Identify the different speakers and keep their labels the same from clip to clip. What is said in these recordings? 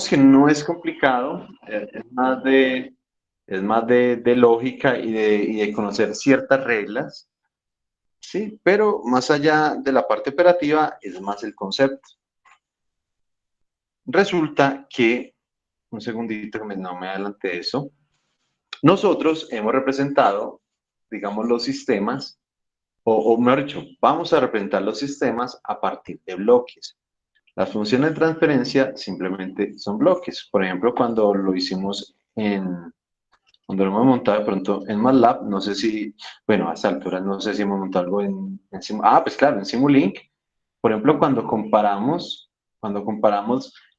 Speaker 1: que no es complicado, es más de lógica y de conocer ciertas reglas, ¿sí? Pero más allá de la parte operativa, es más el concepto. Resulta que, un segundito que no me adelanté de eso, nosotros hemos representado, digamos, los sistemas, o mejor dicho, vamos a representar los sistemas a partir de bloques. Las funciones de transferencia simplemente son bloques. Por ejemplo, cuando lo hemos montado de pronto en MATLAB, no sé si, bueno, a esta altura no sé si hemos montado algo pues claro, en Simulink. Por ejemplo, cuando comparamos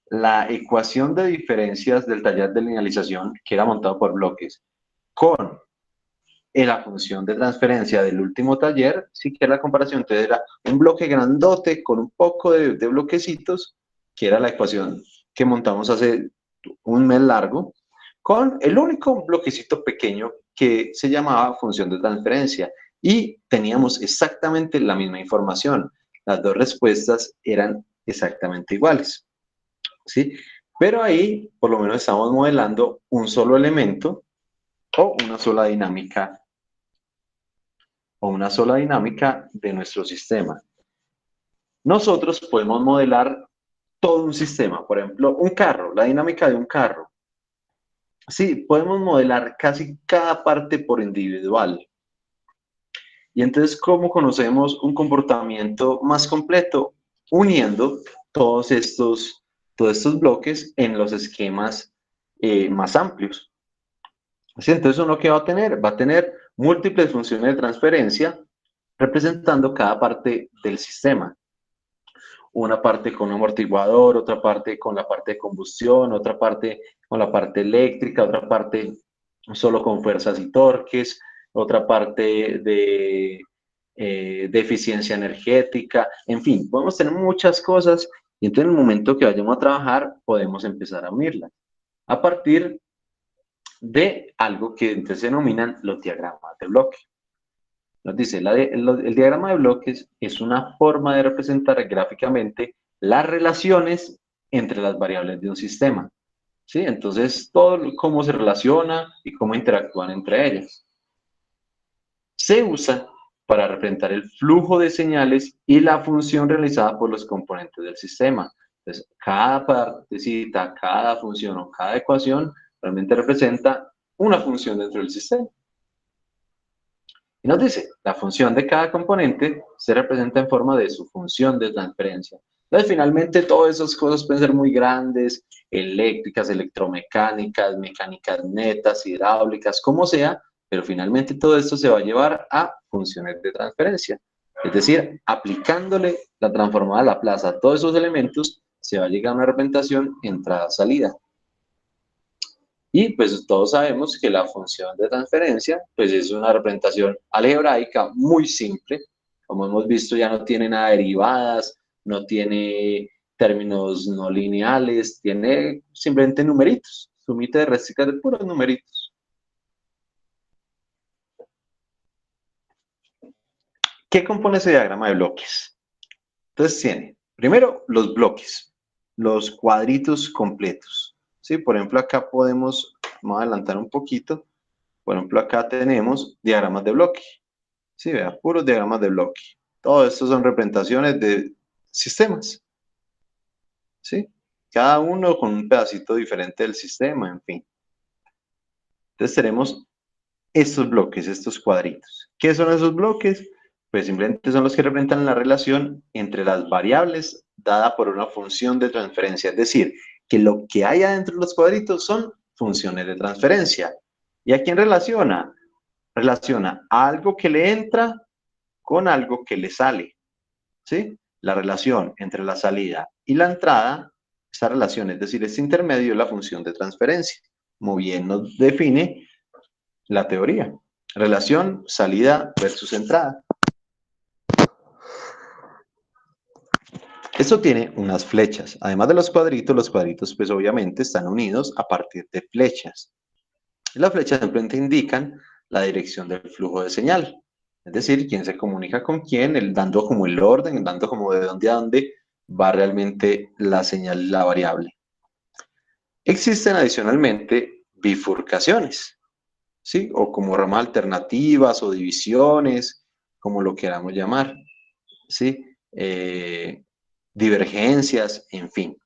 Speaker 1: la ecuación de diferencias del taller de linealización, que era montado por bloques, con la función de transferencia del último taller, sí que la comparación, entonces era un bloque grandote con un poco de bloquecitos, que era la ecuación que montamos hace un mes largo, con el único bloquecito pequeño que se llamaba función de transferencia. Y teníamos exactamente la misma información. Las dos respuestas eran exactamente iguales, ¿sí? Pero ahí, por lo menos, estamos modelando un solo elemento o una sola dinámica de nuestro sistema. Nosotros podemos modelar todo un sistema, por ejemplo, un carro, la dinámica de un carro. Sí, podemos modelar casi cada parte por individual. Y entonces, ¿cómo conocemos un comportamiento más completo? Uniendo todos estos bloques en los esquemas más amplios. ¿Sí? Entonces, ¿uno qué va a tener? Va a tener múltiples funciones de transferencia representando cada parte del sistema. Una parte con un amortiguador, otra parte con la parte de combustión, otra parte con la parte eléctrica, otra parte solo con fuerzas y torques, otra parte de eficiencia energética, en fin, podemos tener muchas cosas y entonces en el momento que vayamos a trabajar podemos empezar a unirlas a partir de algo que entonces se denominan los diagramas de bloque. Nos dice, el diagrama de bloques es una forma de representar gráficamente las relaciones entre las variables de un sistema. ¿Sí? Entonces, todo cómo se relaciona y cómo interactúan entre ellas. Se usa para representar el flujo de señales y la función realizada por los componentes del sistema. Entonces, cada partecita, cada función o cada ecuación realmente representa una función dentro del sistema. Y nos dice, la función de cada componente se representa en forma de su función de transferencia. Entonces, finalmente, todas esas cosas pueden ser muy grandes, eléctricas, electromecánicas, mecánicas netas, hidráulicas, como sea, pero finalmente todo esto se va a llevar a funciones de transferencia. Es decir, aplicándole la transformada a Laplace a todos esos elementos, se va a llegar a una representación entrada-salida. Y pues todos sabemos que la función de transferencia pues es una representación algebraica muy simple. Como hemos visto, ya no tiene nada de derivadas, no tiene términos no lineales, tiene simplemente numeritos, sumita de resticas de puros numeritos. ¿Qué compone ese diagrama de bloques? Entonces tiene, primero, los bloques, los cuadritos completos. ¿Sí? Por ejemplo, acá vamos a adelantar un poquito. Por ejemplo, acá tenemos diagramas de bloque. Sí, vea, puros diagramas de bloque. Todo esto son representaciones de sistemas. ¿Sí? Cada uno con un pedacito diferente del sistema, en fin. Entonces tenemos estos bloques, estos cuadritos. ¿Qué son esos bloques? Pues simplemente son los que representan la relación entre las variables dada por una función de transferencia. Es decir, que lo que hay adentro de los cuadritos son funciones de transferencia. ¿Y a quién relaciona? Relaciona algo que le entra con algo que le sale, ¿sí? La relación entre la salida y la entrada, esa relación, es decir, este intermedio es la función de transferencia, como bien nos define la teoría. Relación salida versus entrada. Esto tiene unas flechas. Además de los cuadritos pues obviamente están unidos a partir de flechas. Las flechas simplemente indican la dirección del flujo de señal. Es decir, quién se comunica con quién, dando como el orden, dando como de dónde a dónde va realmente la señal, la variable. Existen adicionalmente bifurcaciones, ¿sí? O como ramas alternativas o divisiones, como lo queramos llamar, ¿sí? Divergencias, en fin.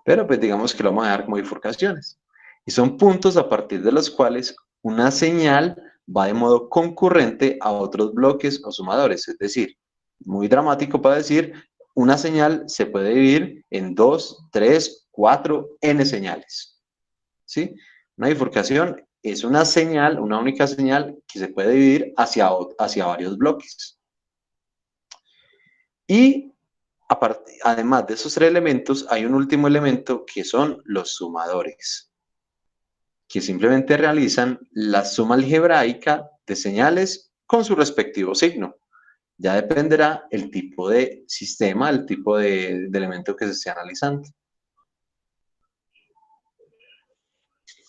Speaker 1: Pero pues digamos que lo vamos a dejar como bifurcaciones. Y son puntos a partir de los cuales una señal va de modo concurrente a otros bloques o sumadores. Es decir, muy dramático para decir, una señal se puede dividir en 2, 3, 4, n señales. ¿Sí? Una bifurcación es una señal, una única señal que se puede dividir hacia varios bloques. Y además de esos tres elementos, hay un último elemento que son los sumadores, que simplemente realizan la suma algebraica de señales con su respectivo signo. Ya dependerá el tipo de sistema, el tipo de elemento que se esté analizando.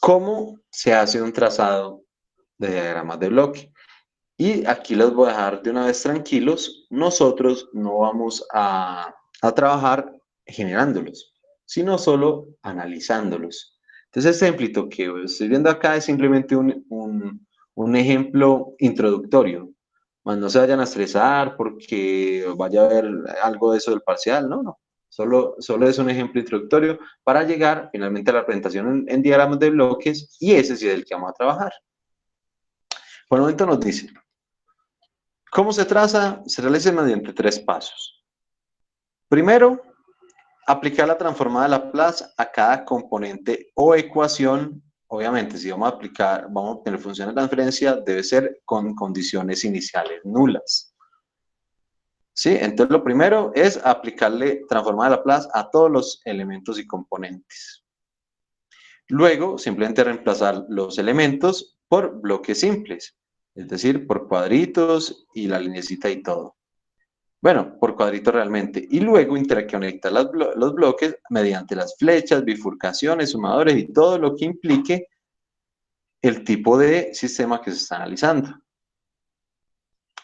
Speaker 1: ¿Cómo se hace un trazado de diagramas de bloque? Y aquí los voy a dejar de una vez tranquilos. Nosotros no vamos a trabajar generándolos, sino solo analizándolos. Entonces, este ejemplito que estoy viendo acá es simplemente un ejemplo introductorio. Más no se vayan a estresar porque vaya a haber algo de eso del parcial, no, no. Solo es un ejemplo introductorio para llegar finalmente a la presentación en diagramas de bloques y ese sí es el que vamos a trabajar. Por el momento nos dice, ¿cómo se traza? Se realiza mediante tres pasos. Primero, aplicar la transformada de Laplace a cada componente o ecuación. Obviamente, si vamos a obtener funciones de transferencia, debe ser con condiciones iniciales nulas. ¿Sí? Entonces, lo primero es aplicarle transformada de Laplace a todos los elementos y componentes. Luego, simplemente reemplazar los elementos por bloques simples, es decir, por cuadritos y la linecita y todo. Bueno, por cuadritos realmente. Y luego interconectar los bloques mediante las flechas, bifurcaciones, sumadores y todo lo que implique el tipo de sistema que se está analizando.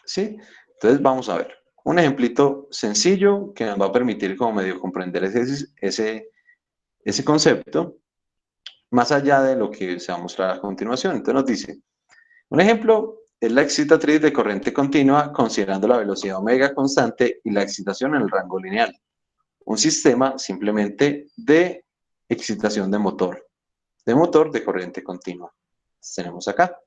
Speaker 1: ¿Sí? Entonces vamos a ver. Un ejemplito sencillo que nos va a permitir como medio comprender ese concepto, más allá de lo que se va a mostrar a continuación. Entonces nos dice, un ejemplo es la excitatriz de corriente continua considerando la velocidad omega constante y la excitación en el rango lineal. Un sistema simplemente de excitación de motor de corriente continua. Tenemos acá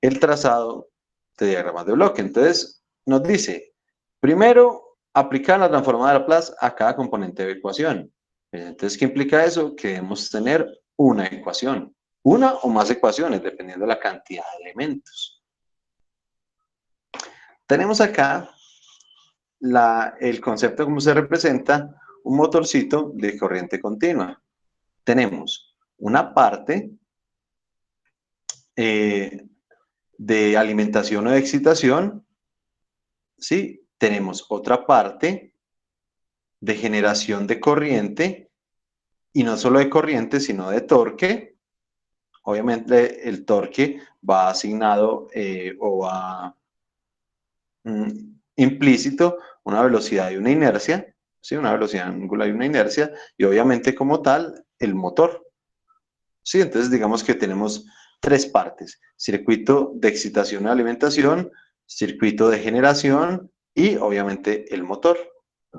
Speaker 1: el trazado de diagramas de bloque. Entonces, nos dice, primero, aplicar la transformada de Laplace a cada componente de ecuación. Entonces, ¿qué implica eso? Que debemos tener una ecuación, una o más ecuaciones, dependiendo de la cantidad de elementos. Tenemos acá el concepto como se representa un motorcito de corriente continua. Tenemos una parte de alimentación o de excitación, ¿sí? Tenemos otra parte de generación de corriente, y no solo de corriente, sino de torque. Obviamente el torque va asignado o va implícito una velocidad y una inercia, ¿sí? Una velocidad angular y una inercia, y obviamente como tal el motor. ¿Sí? Entonces digamos que tenemos tres partes: circuito de excitación y alimentación, circuito de generación y obviamente el motor,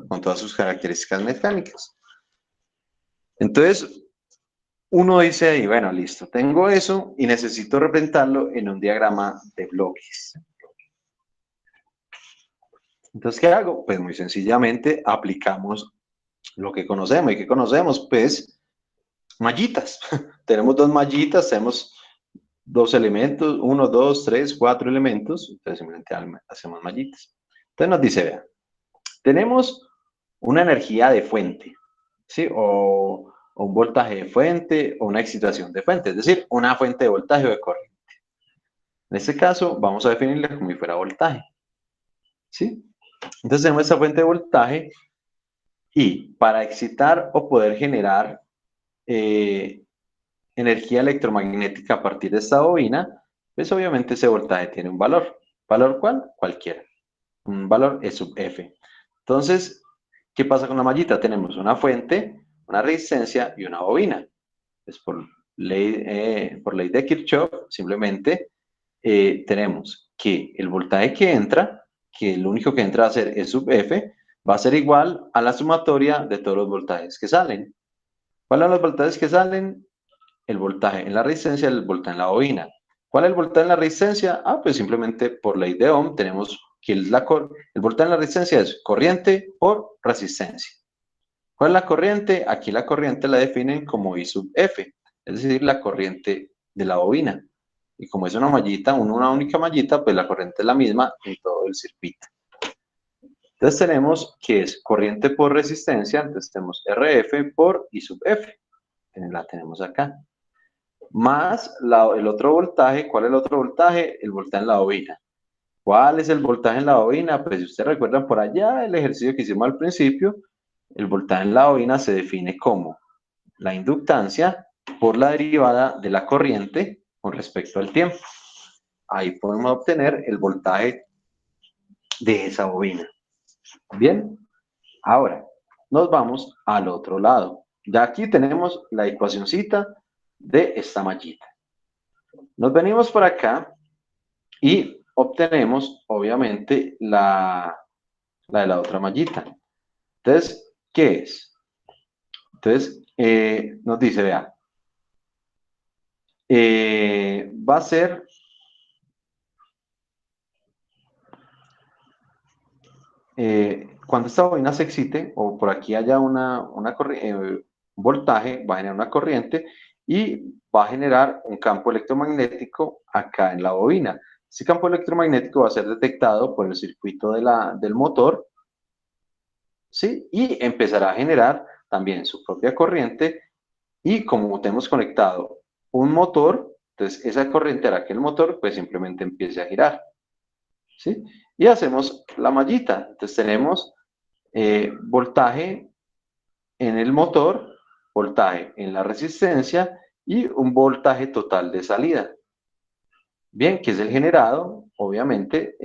Speaker 1: con todas sus características mecánicas. Entonces, uno dice ahí, bueno, listo, tengo eso y necesito representarlo en un diagrama de bloques. Entonces, ¿qué hago? Pues muy sencillamente aplicamos lo que conocemos. ¿Y qué conocemos? Pues mallitas. Tenemos dos mallitas, tenemos dos elementos, 1, 2, 3, 4 elementos, entonces simplemente hacemos mallitas. Entonces nos dice, vean, tenemos una energía de fuente, ¿sí? O un voltaje de fuente, o una excitación de fuente, es decir, una fuente de voltaje o de corriente. En este caso, vamos a definirla como si fuera voltaje, ¿sí? Entonces tenemos esta fuente de voltaje y para excitar o poder generar energía electromagnética a partir de esta bobina, pues obviamente ese voltaje tiene un valor. ¿Valor cuál? Cualquiera. Un valor E sub F. Entonces, ¿qué pasa con la mallita? Tenemos una fuente una resistencia y una bobina. Pues por ley de Kirchhoff, simplemente tenemos que el voltaje que entra, que lo único que entra va a ser E sub F, va a ser igual a la sumatoria de todos los voltajes que salen. ¿Cuáles son los voltajes que salen? El voltaje en la resistencia y el voltaje en la bobina. ¿Cuál es el voltaje en la resistencia? Ah, pues simplemente por ley de Ohm tenemos que el voltaje en la resistencia es corriente por resistencia. ¿Cuál es la corriente? Aquí la corriente la definen como I sub F, es decir, la corriente de la bobina. Y como es una mallita, una única mallita, pues la corriente es la misma en todo el circuito. Entonces tenemos que es corriente por resistencia, entonces tenemos RF por I sub F, la tenemos acá. Más el otro voltaje, ¿cuál es el otro voltaje? El voltaje en la bobina. ¿Cuál es el voltaje en la bobina? Pues si ustedes recuerdan por allá el ejercicio que hicimos al principio, el voltaje en la bobina se define como la inductancia por la derivada de la corriente con respecto al tiempo. Ahí podemos obtener el voltaje de esa bobina. Bien, ahora nos vamos al otro lado. Ya aquí tenemos la ecuacioncita de esta mallita. Nos venimos por acá y obtenemos, obviamente, la de la otra mallita. Entonces, ¿qué es? Entonces, nos dice, vea, va a ser cuando esta bobina se excite o por aquí haya un voltaje, va a generar una corriente y va a generar un campo electromagnético acá en la bobina. Ese campo electromagnético va a ser detectado por el circuito del motor, ¿sí? Y empezará a generar también su propia corriente y como tenemos conectado un motor, entonces esa corriente hará que el motor pues simplemente empiece a girar, ¿sí? Y hacemos la mallita, entonces tenemos voltaje en el motor, voltaje en la resistencia y un voltaje total de salida. Bien, que es el generado, obviamente,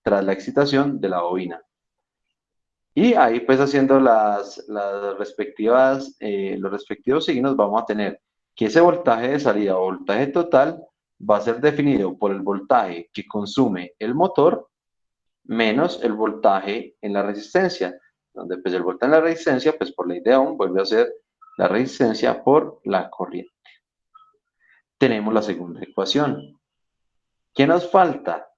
Speaker 1: tras la excitación de la bobina. Y ahí pues haciendo las respectivas, los respectivos signos vamos a tener que ese voltaje de salida o voltaje total va a ser definido por el voltaje que consume el motor menos el voltaje en la resistencia, donde pues el voltaje en la resistencia, pues por ley de Ohm vuelve a ser la resistencia por la corriente. Tenemos la segunda ecuación. ¿Qué nos falta?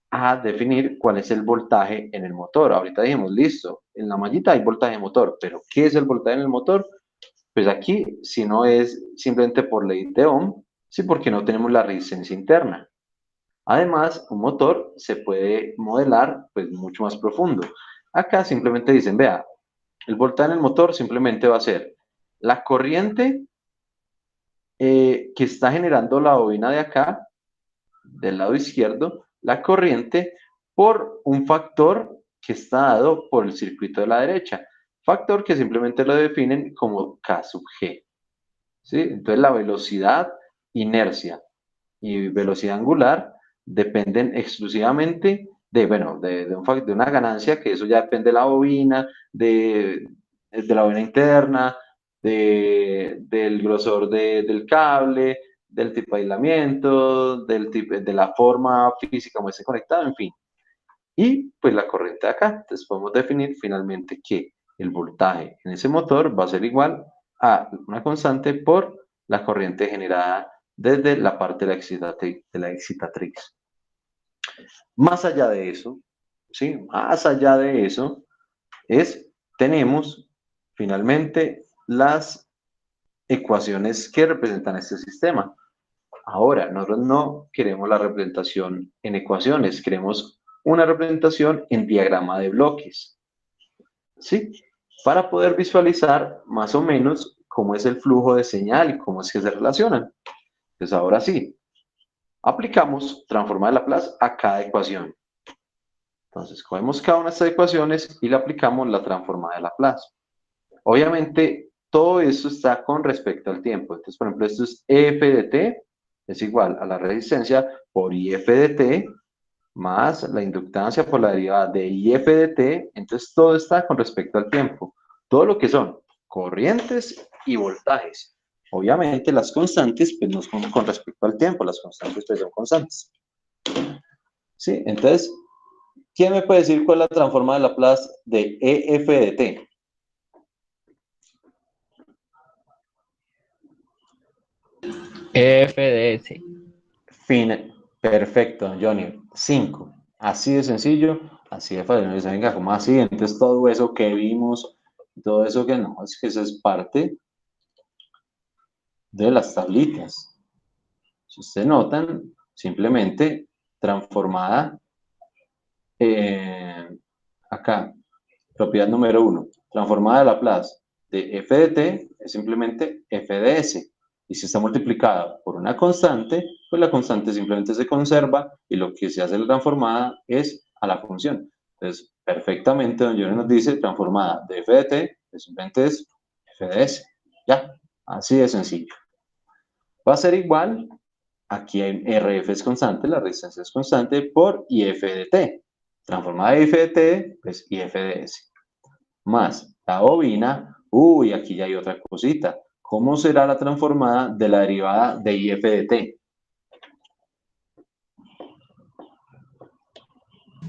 Speaker 1: A definir cuál es el voltaje en el motor. Ahorita dijimos, listo, en la mallita hay voltaje en motor, pero ¿qué es el voltaje en el motor? Pues aquí, si no es simplemente por ley de Ohm, sí, porque no tenemos la resistencia interna. Además, un motor se puede modelar pues mucho más profundo. Acá simplemente dicen, vea, el voltaje en el motor simplemente va a ser la corriente que está generando la bobina de acá, del lado izquierdo, la corriente por un factor que está dado por el circuito de la derecha. Factor que simplemente lo definen como K sub G. ¿Sí? Entonces la velocidad, inercia y velocidad angular dependen exclusivamente de una ganancia, que eso ya depende de la bobina, de la bobina interna, del grosor del cable, del tipo de aislamiento, de la forma física como esté conectado, en fin. Y pues la corriente de acá. Entonces podemos definir finalmente que el voltaje en ese motor va a ser igual a una constante por la corriente generada desde la parte de la excitatriz. Más allá de eso, ¿sí? Más allá de eso, tenemos finalmente las ecuaciones que representan este sistema. Ahora, nosotros no queremos la representación en ecuaciones, queremos una representación en diagrama de bloques, ¿sí? Para poder visualizar más o menos cómo es el flujo de señal y cómo es que se relacionan. Entonces, ahora sí, aplicamos transforma de Laplace a cada ecuación. Entonces, cogemos cada una de estas ecuaciones y le aplicamos la transforma de Laplace. Obviamente, todo esto está con respecto al tiempo. Entonces, por ejemplo, esto es f de t, es igual a la resistencia por IF de t, más la inductancia por la derivada de IF de t. Entonces, todo está con respecto al tiempo. Todo lo que son corrientes y voltajes. Obviamente las constantes, pues no son con respecto al tiempo, las constantes pues son constantes. ¿Sí? Entonces, ¿quién me puede decir cuál es la transformada de Laplace de EF de t?
Speaker 2: F de S.
Speaker 1: Perfecto, Johnny. 5. Así de sencillo, así de fácil. Venga, ¿cómo así? Entonces todo eso que vimos, todo eso que no, es que eso es parte de las tablitas. Si ustedes notan, simplemente transformada acá, propiedad número 1, transformada de Laplace de f de t es simplemente f de s. Y si está multiplicada por una constante, pues la constante simplemente se conserva y lo que se hace la transformada es a la función. Entonces, perfectamente, don Johnny nos dice transformada de f de t, pues simplemente es f de s. Ya, así de sencillo. Va a ser igual, aquí hay RF es constante, la resistencia es constante, por IF de t. Transformada de IF de t, pues IF de s. Más la bobina, uy, aquí ya hay otra cosita. ¿Cómo será la transformada de la derivada de IF de t?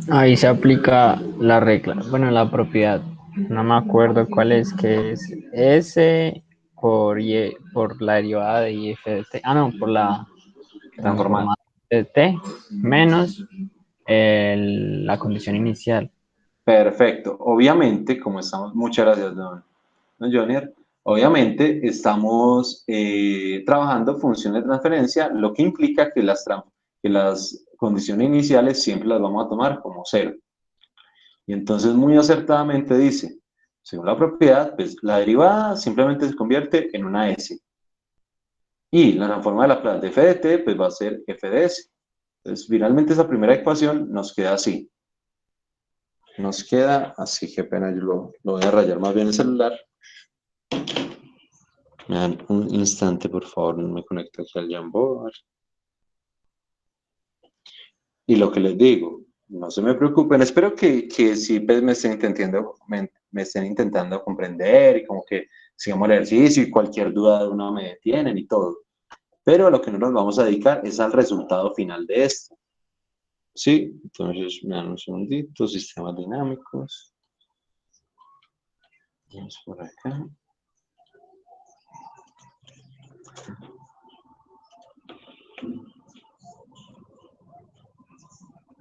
Speaker 2: Ahí se aplica la regla, bueno, la propiedad. No me acuerdo cuál es, que es S por la derivada de IF de T. Ah, no, por la
Speaker 1: Transformada.
Speaker 2: transformada de T menos la condición inicial.
Speaker 1: Perfecto. Obviamente, como estamos, muchas gracias, don Jonier. Obviamente, estamos trabajando funciones de transferencia, lo que implica que que las condiciones iniciales siempre las vamos a tomar como cero. Y entonces, muy acertadamente dice, según la propiedad, pues la derivada simplemente se convierte en una S. Y la transforma de Laplace de f de t, pues va a ser f de s. Entonces, finalmente esa primera ecuación nos queda así. Nos queda así, qué pena, yo lo voy a rayar más bien el celular. Me dan un instante, por favor, no me conecto aquí al Jamboard. Y lo que les digo, no se me preocupen, espero que sí pues, me estén intentando comprender y como que sigamos el ejercicio y cualquier duda de uno me detienen y todo. Pero a lo que no nos vamos a dedicar es al resultado final de esto. Sí, entonces me dan un segundito, sistemas dinámicos. Vamos por acá.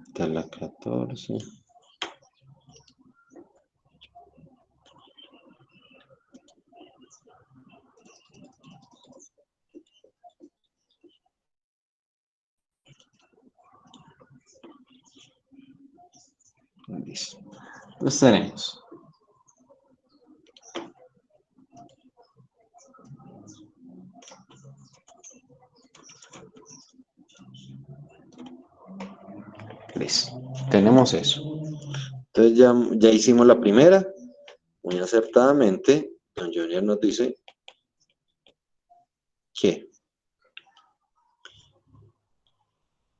Speaker 1: Está la 14. Listo. Entonces tenemos listo. Tenemos eso. Entonces ya hicimos la primera. Muy acertadamente, don Junior nos dice que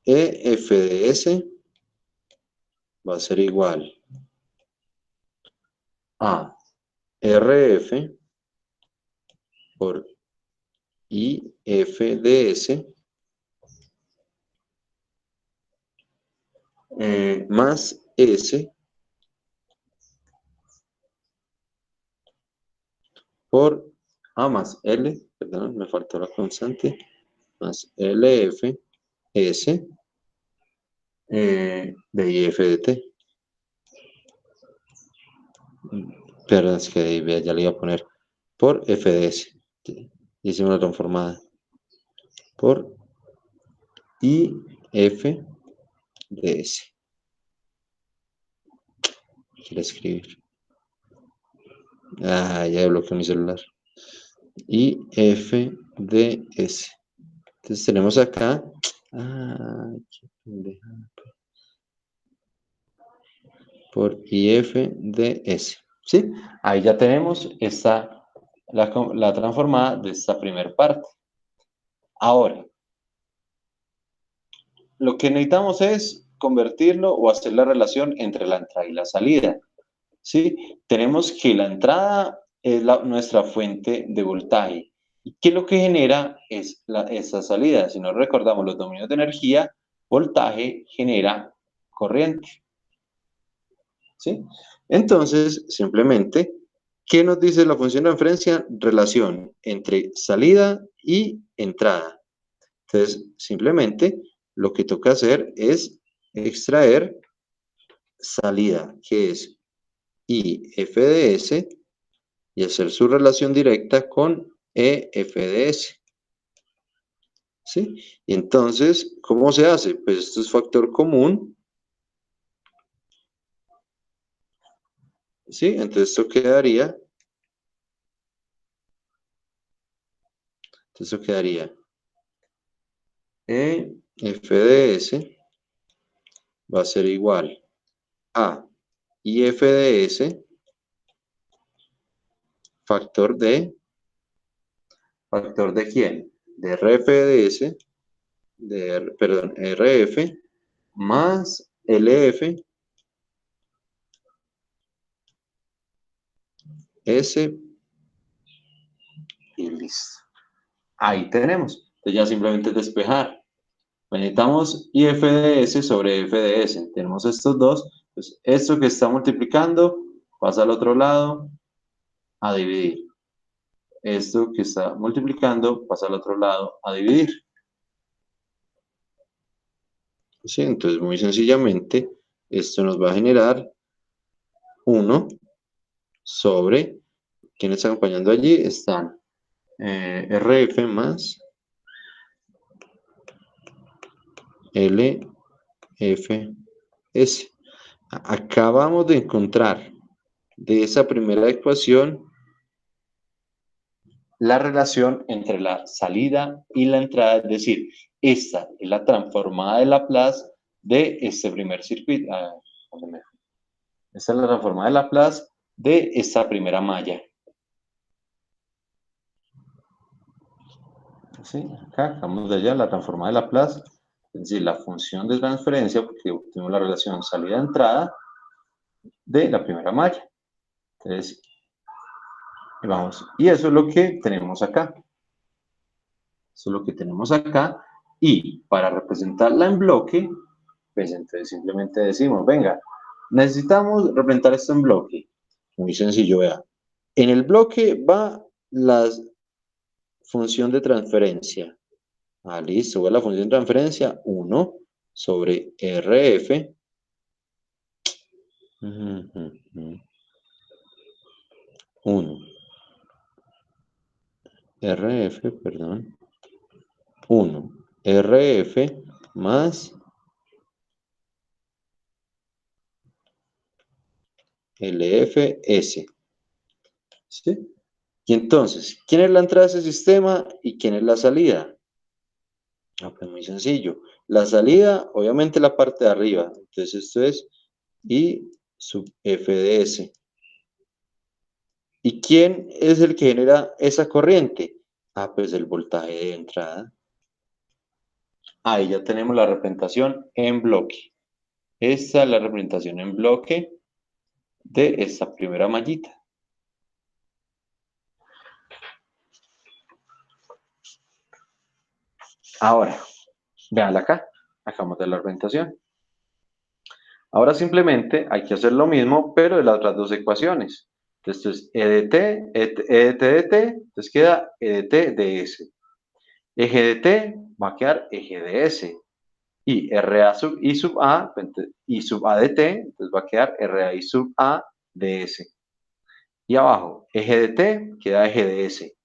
Speaker 1: EF de S va a ser igual a RF por IF de S más S por A más L, perdón, me faltó la constante, más LF S de IF de T. Perdón, es que ya le iba a poner por F de S. Hicimos la transformada por IF de S. Quiero escribir. Ah, ya bloqueó mi celular. IF de S. Entonces tenemos acá. Ah, qué pendeja. Por IF de S. ¿Sí? Ahí ya tenemos la transformada de esta primera parte. Ahora, lo que necesitamos es convertirlo o hacer la relación entre la entrada y la salida. ¿Sí? Tenemos que la entrada es nuestra fuente de voltaje. ¿Y qué es lo que genera? Es esa salida. Si nos recordamos los dominios de energía, voltaje genera corriente. ¿Sí? Entonces, simplemente, ¿qué nos dice la función de transferencia? Relación entre salida y entrada. Entonces, simplemente, lo que toca hacer es extraer salida, que es IF de S, y hacer su relación directa con EF de S. ¿Sí? Y entonces, ¿cómo se hace? Pues esto es factor común. ¿Sí? Entonces esto quedaría EF de S va a ser igual a IF de S factor ¿factor de quién? De RF de S, perdón, RF más LF S y listo. Ahí tenemos. Entonces ya simplemente es despejar. Necesitamos IF de S sobre F de S. Tenemos estos dos. Pues esto que está multiplicando pasa al otro lado a dividir. Esto que está multiplicando pasa al otro lado a dividir. ¿Sí? Entonces, muy sencillamente, esto nos va a generar 1 sobre, ¿quién está acompañando allí? Están RF más LFS. Acabamos de encontrar de esa primera ecuación la relación entre la salida y la entrada, es decir, esta es la transformada de Laplace de este primer circuito. Esta es la transformada de Laplace de esta primera malla. ¿Sí? Acá acabamos de hallar la transformada de Laplace, es decir, la función de transferencia, porque obtuvimos la relación salida-entrada de la primera malla. Entonces, vamos, y eso es lo que tenemos acá. Eso es lo que tenemos acá. Y para representarla en bloque, pues entonces simplemente decimos, venga, necesitamos representar esto en bloque. Muy sencillo, vea. En el bloque va la función de transferencia. Ah, listo, va la función de transferencia 1 sobre RF. 1. RF, perdón. 1. RF más LFS. ¿Sí? Y entonces, ¿quién es la entrada de ese sistema y quién es la salida? Ah, pues muy sencillo. La salida, obviamente la parte de arriba. Entonces esto es I sub F de S. ¿Y quién es el que genera esa corriente? Ah, pues el voltaje de entrada. Ahí ya tenemos la representación en bloque. Esta es la representación en bloque de esta primera mallita. Ahora, veanla acá. Acabamos de la representación. Ahora simplemente hay que hacer lo mismo, pero de las otras dos ecuaciones. Entonces, esto es EDT de T, entonces queda EDT de S. Eje de T va a quedar eje de S. Y RA sub I sub A, I sub A de T, entonces va a quedar RA I sub A de S. Y abajo, eje de T, queda eje de S.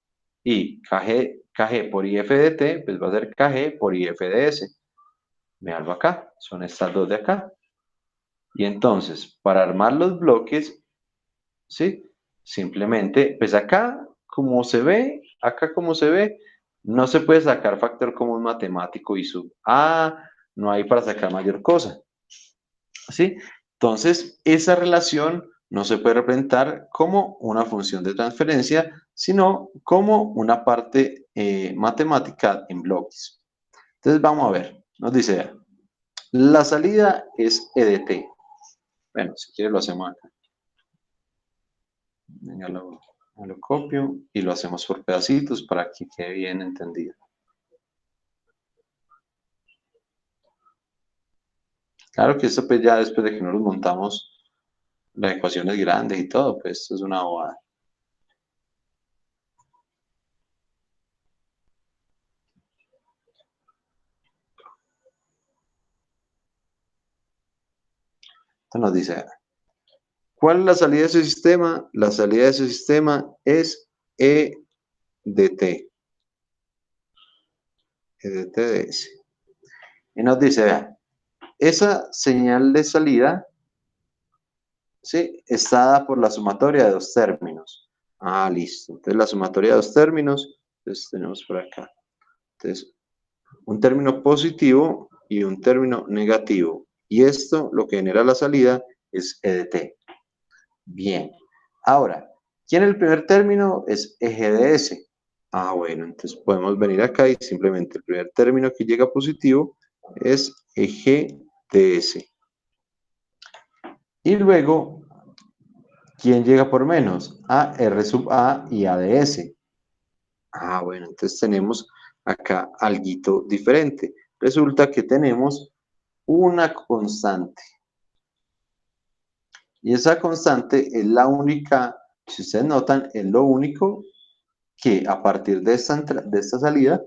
Speaker 1: Y KG por IF de T, pues va a ser KG por IF de S. Veanlo acá, son estas dos de acá. Y entonces, para armar los bloques, ¿sí? Simplemente, pues acá, como se ve, no se puede sacar factor común matemático y sub A, no hay para sacar mayor cosa, ¿sí? Entonces, esa relación no se puede representar como una función de transferencia, sino como una parte matemática en bloques. Entonces, vamos a ver, nos dice, la salida es EDT. Bueno, si quiere lo hacemos acá. Venga, Lo copio y lo hacemos por pedacitos para que quede bien entendido. Claro que esto pues ya después de que nos montamos las ecuaciones grandes y todo, pues esto es una bobada. Entonces nos dice, ¿cuál es la salida de ese sistema? La salida de ese sistema es E de T. E de T de S. Y nos dice, vean, esa señal de salida, ¿sí?, está dada por la sumatoria de dos términos. Ah, listo. Entonces la sumatoria de dos términos, entonces tenemos por acá. Entonces, un término positivo y un término negativo. Y esto lo que genera la salida es E de T. Bien. Ahora, ¿quién es el primer término? Es eje de S. Ah, bueno, entonces podemos venir acá y simplemente el primer término que llega positivo es eje de S. Y luego, ¿quién llega por menos? A, R sub A y A de S. Ah, bueno, entonces tenemos acá alguito diferente. Resulta que tenemos una constante. Y esa constante es la única, si ustedes notan, es lo único que a partir de esta salida,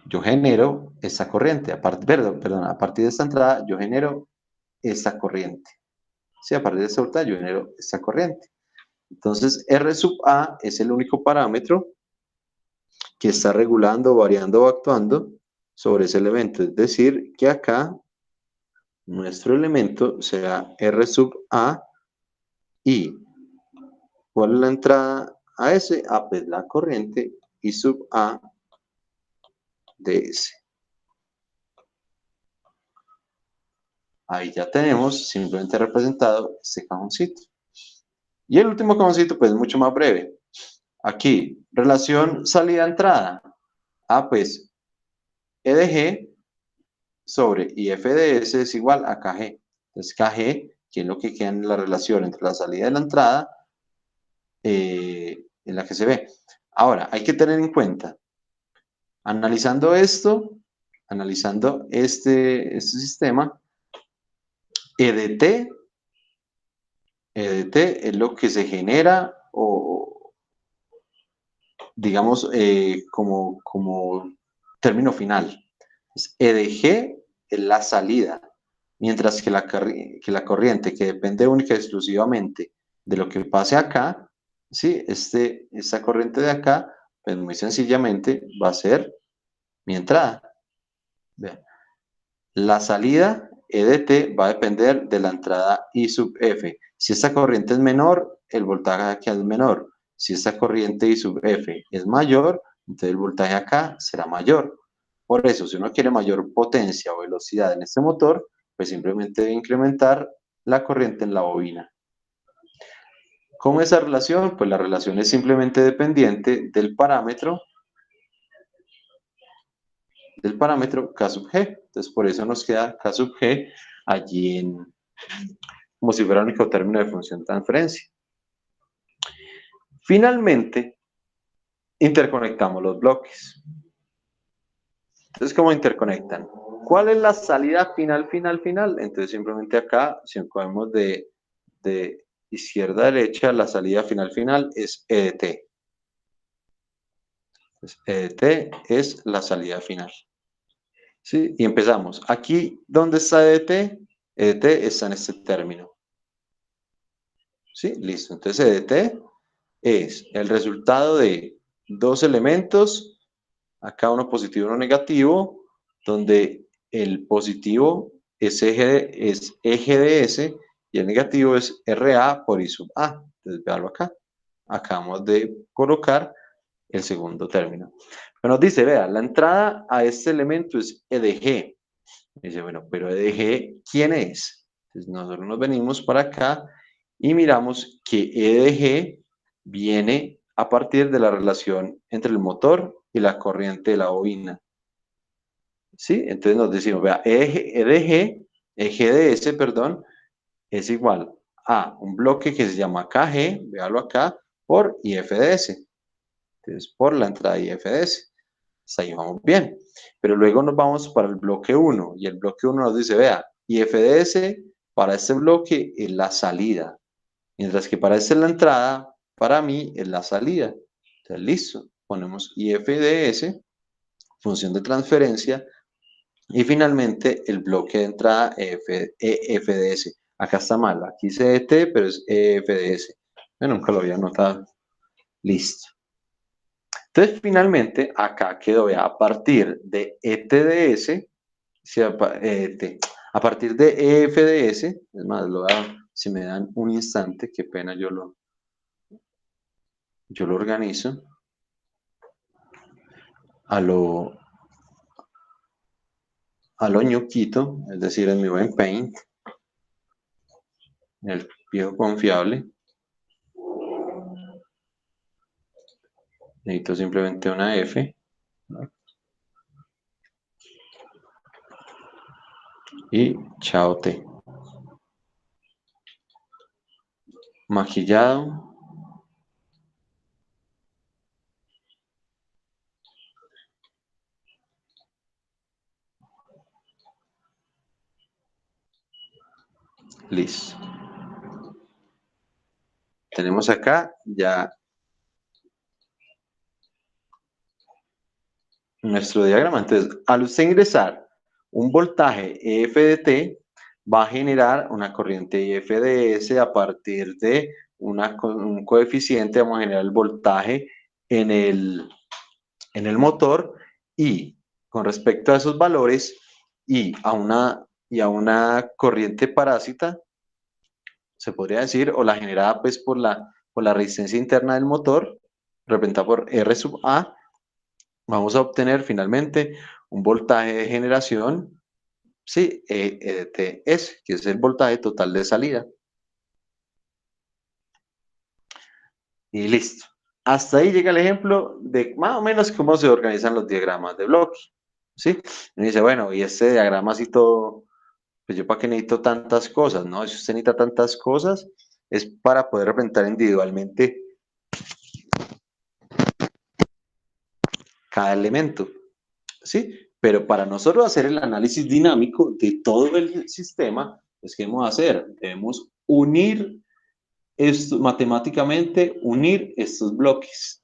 Speaker 1: yo genero esa corriente. Perdón, a partir de esta entrada, yo genero esa corriente. Sí, a partir de esta voltaje, yo genero esa corriente. Entonces, R sub A es el único parámetro que está regulando, variando o actuando sobre ese elemento. Es decir, que acá nuestro elemento será R sub A y ¿cuál es la entrada a S? Ah, pues la corriente I sub A de S. Ahí ya tenemos simplemente representado este cajoncito. Y el último cajoncito, pues, es mucho más breve. Aquí, relación salida-entrada. Ah, pues, E de G sobre IF de S es igual a KG. Entonces, KG, que es lo que queda en la relación entre la salida y la entrada, en la que se ve. Ahora, hay que tener en cuenta, analizando esto, analizando este sistema, E de T es lo que se genera o, digamos, como término final. E de G es la salida, mientras que la corriente, que depende única y exclusivamente de lo que pase acá, ¿sí? Esta corriente de acá, pues muy sencillamente va a ser mi entrada. Vean. La salida E de T va a depender de la entrada I sub F. Si esta corriente es menor, el voltaje acá es menor. Si esta corriente I sub F es mayor, entonces el voltaje acá será mayor. Por eso, si uno quiere mayor potencia o velocidad en este motor, pues simplemente debe incrementar la corriente en la bobina. ¿Cómo es esa relación? Pues la relación es simplemente dependiente del parámetro K sub G. Entonces, por eso nos queda K sub G allí como si fuera el único término de función de transferencia. Finalmente, interconectamos los bloques. Entonces, ¿cómo interconectan? ¿Cuál es la salida final? Entonces, simplemente acá, si cogemos de izquierda a derecha, la salida final es E de T. Entonces, E de T es la salida final. ¿Sí? Y empezamos. Aquí, ¿dónde está E de T? E de T está en este término. ¿Sí? Listo. Entonces, E de T es el resultado de dos elementos, acá uno positivo y uno negativo, donde el positivo es eje de S y el negativo es RA por I sub A. Entonces, veanlo acá. Acabamos de colocar el segundo término. Pero nos dice, vea, la entrada a este elemento es E de G. Dice, bueno, pero E de G, ¿quién es? Entonces, nosotros nos venimos para acá y miramos que E de G viene a partir de la relación entre el motor y la corriente de la bobina. ¿Sí? Entonces nos decimos, vea, eje de S, perdón, es igual a un bloque que se llama KG, véalo acá, por IFDS. Entonces, por la entrada IFDS. Hasta ahí vamos bien. Pero luego nos vamos para el bloque 1 y el bloque 1 nos dice, vea, IFDS para este bloque es la salida, mientras que para este es la entrada, para mí es la salida. Entonces, listo, ponemos IFDS, función de transferencia, y finalmente el bloque de entrada EFDS. Acá está mal, aquí dice ET, pero es EFDS. Yo nunca lo había notado. Listo. Entonces, finalmente, acá quedó ya a partir de ETDS, a partir de EFDS, es más, si me dan un instante, qué pena, yo lo organizo a lo ñoquito, es decir, en mi buen Paint, el viejo confiable. Necesito simplemente una F. Y chao T. Maquillado. Listo. Tenemos acá ya nuestro diagrama. Entonces, al usted ingresar un voltaje EF de T, va a generar una corriente IFDS a partir de un coeficiente, vamos a generar el voltaje en el motor, y con respecto a esos valores y a una corriente parásita, se podría decir, o la generada pues por la resistencia interna del motor, representada por R sub A, vamos a obtener finalmente un voltaje de generación, sí, ETS, que es el voltaje total de salida. Y listo. Hasta ahí llega el ejemplo de más o menos cómo se organizan los diagramas de bloque. ¿Sí? Y dice, bueno, y este diagrama así todo, pues yo para qué necesito tantas cosas, ¿no? Si usted necesita tantas cosas, es para poder representar individualmente cada elemento. ¿Sí? Pero para nosotros hacer el análisis dinámico de todo el sistema, pues ¿qué debemos hacer? Debemos unir esto, matemáticamente, unir estos bloques.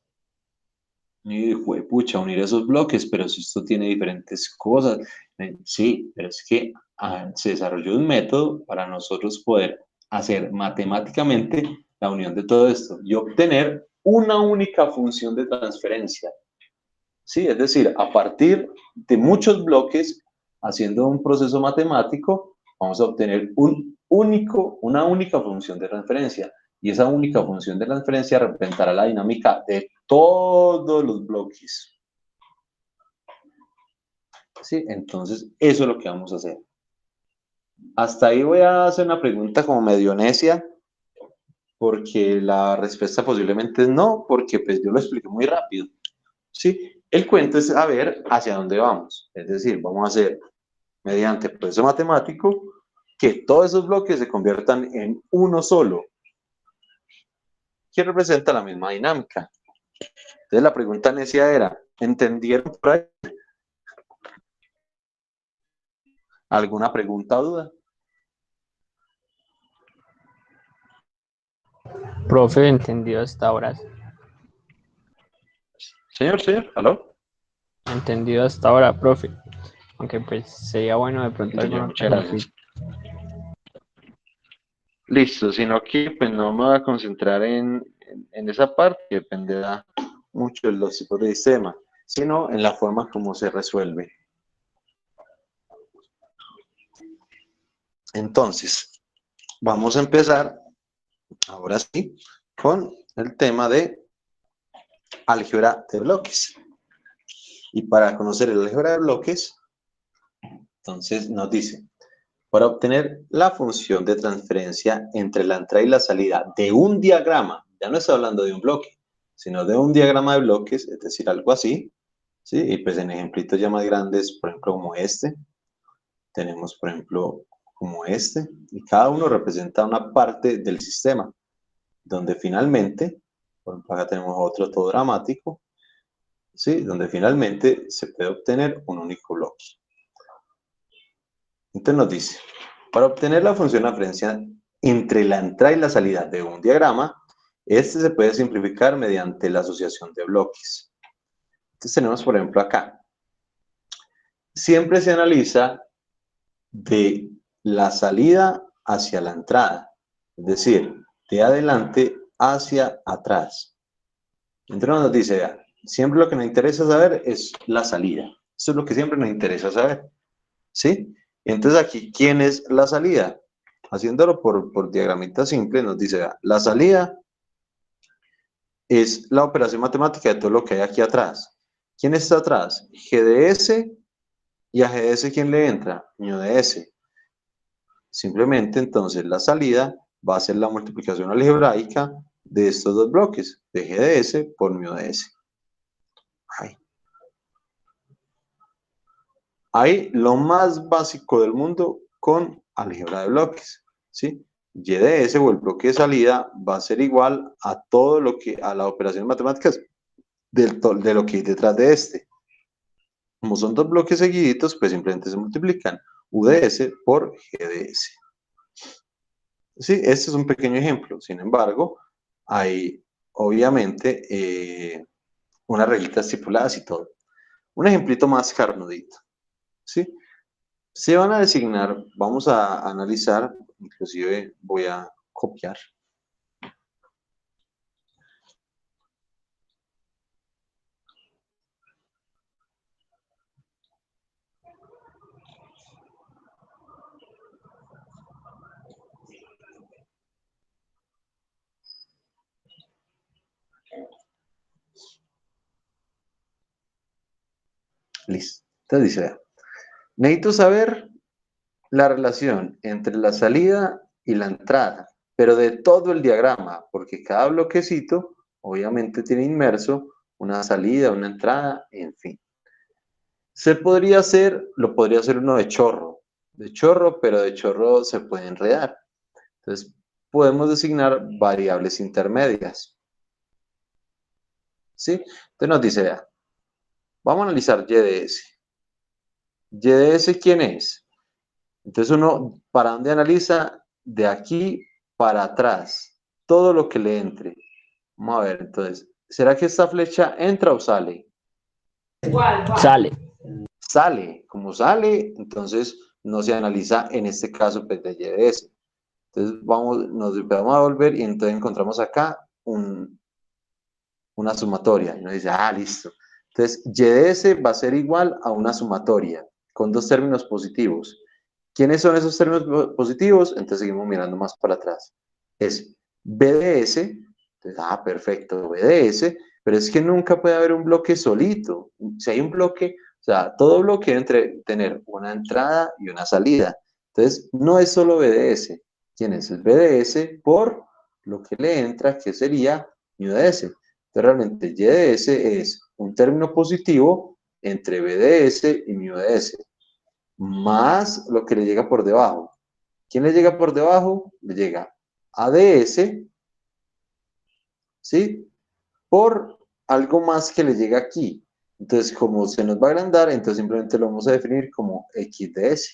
Speaker 1: Y pucha, unir esos bloques, pero si esto tiene diferentes cosas. Sí, pero es que se desarrolló un método para nosotros poder hacer matemáticamente la unión de todo esto y obtener una única función de transferencia. Sí, es decir, a partir de muchos bloques, haciendo un proceso matemático, vamos a obtener una única función de transferencia. Y esa única función de transferencia representará la dinámica de todos los bloques. ¿Sí? Entonces, eso es lo que vamos a hacer. Hasta ahí voy a hacer una pregunta como medio necia, porque la respuesta posiblemente es no, porque pues yo lo expliqué muy rápido. ¿Sí? El cuento es saber hacia dónde vamos. Es decir, vamos a hacer mediante proceso matemático que todos esos bloques se conviertan en uno solo, que representa la misma dinámica. Entonces la pregunta necia era, ¿entendieron por ahí? ¿Alguna pregunta o duda?
Speaker 2: Profe, entendido hasta ahora.
Speaker 1: Señor, ¿aló?
Speaker 2: Entendido hasta ahora, profe. Aunque pues sería bueno de pronto algún
Speaker 1: Entendido,
Speaker 2: otro
Speaker 1: muchas
Speaker 2: ejemplo.
Speaker 1: gracias. Listo, sino que pues no me voy a concentrar en esa parte, que dependerá mucho de los tipos de sistema, sino en la forma como se resuelve. Entonces, vamos a empezar, ahora sí, con el tema de álgebra de bloques. Y para conocer el álgebra de bloques, entonces nos dice, para obtener la función de transferencia entre la entrada y la salida de un diagrama, ya no está hablando de un bloque, sino de un diagrama de bloques, es decir, algo así, ¿sí? Y pues en ejemplitos ya más grandes, por ejemplo, como este, tenemos, por ejemplo, como este, y cada uno representa una parte del sistema, donde finalmente, por ejemplo, acá tenemos otro todo dramático, ¿sí? Donde finalmente se puede obtener un único bloque. Entonces nos dice, para obtener la función aferencia entre la entrada y la salida de un diagrama, este se puede simplificar mediante la asociación de bloques. Entonces tenemos, por ejemplo, acá. Siempre se analiza de la salida hacia la entrada, es decir, de adelante hacia atrás. Entonces nos dice, vea, siempre lo que nos interesa saber es la salida. Eso es lo que siempre nos interesa saber, ¿sí? Entonces aquí, ¿quién es la salida? Haciéndolo por diagramita simple, nos dice, vea, la salida es la operación matemática de todo lo que hay aquí atrás. ¿Quién está atrás? GDS, y a GDS, ¿quién le entra? µds. Simplemente, entonces, la salida va a ser la multiplicación algebraica de estos dos bloques, de GDS por µds. Ahí lo más básico del mundo con álgebra de bloques, ¿sí? YDS o el bloque de salida va a ser igual a todo lo que, a las operaciones matemáticas de lo que hay detrás de este. Como son dos bloques seguiditos, pues simplemente se multiplican UDS por GDS. Sí, este es un pequeño ejemplo. Sin embargo, hay obviamente unas reglitas estipuladas y todo. Un ejemplito más carnudito, ¿sí? Se van a designar, vamos a analizar, inclusive voy a copiar. Listo. Entonces dice, vea, necesito saber la relación entre la salida y la entrada, pero de todo el diagrama, porque cada bloquecito obviamente tiene inmerso una salida, una entrada, en fin. Se podría hacer, lo podría hacer uno de chorro, pero de chorro se puede enredar. Entonces, podemos designar variables intermedias. ¿Sí? Entonces nos dice, vea, vamos a analizar YDS. ¿YDS quién es? Entonces uno, ¿para dónde analiza? De aquí para atrás, todo lo que le entre. Vamos a ver, entonces, ¿será que esta flecha entra o sale?
Speaker 2: Sale.
Speaker 1: Sale, como sale, entonces no se analiza en este caso pues, de YDS. Entonces nos vamos a volver y entonces encontramos acá una sumatoria. Y nos dice, ah, listo. Entonces, YDS va a ser igual a una sumatoria con dos términos positivos. ¿Quiénes son esos términos positivos? Entonces seguimos mirando más para atrás. Es BDS, entonces, ah, perfecto, BDS, pero es que nunca puede haber un bloque solito. Si hay un bloque, o sea, todo bloque debe tener una entrada y una salida. Entonces, no es solo BDS. ¿Quién es el BDS? Por lo que le entra, que sería µds. Entonces, realmente YDS es un término positivo entre BDS y µds más lo que le llega por debajo. ¿Quién le llega por debajo? Le llega ADS, ¿sí? Por algo más que le llega aquí. Entonces, como se nos va a agrandar, entonces simplemente lo vamos a definir como XDS.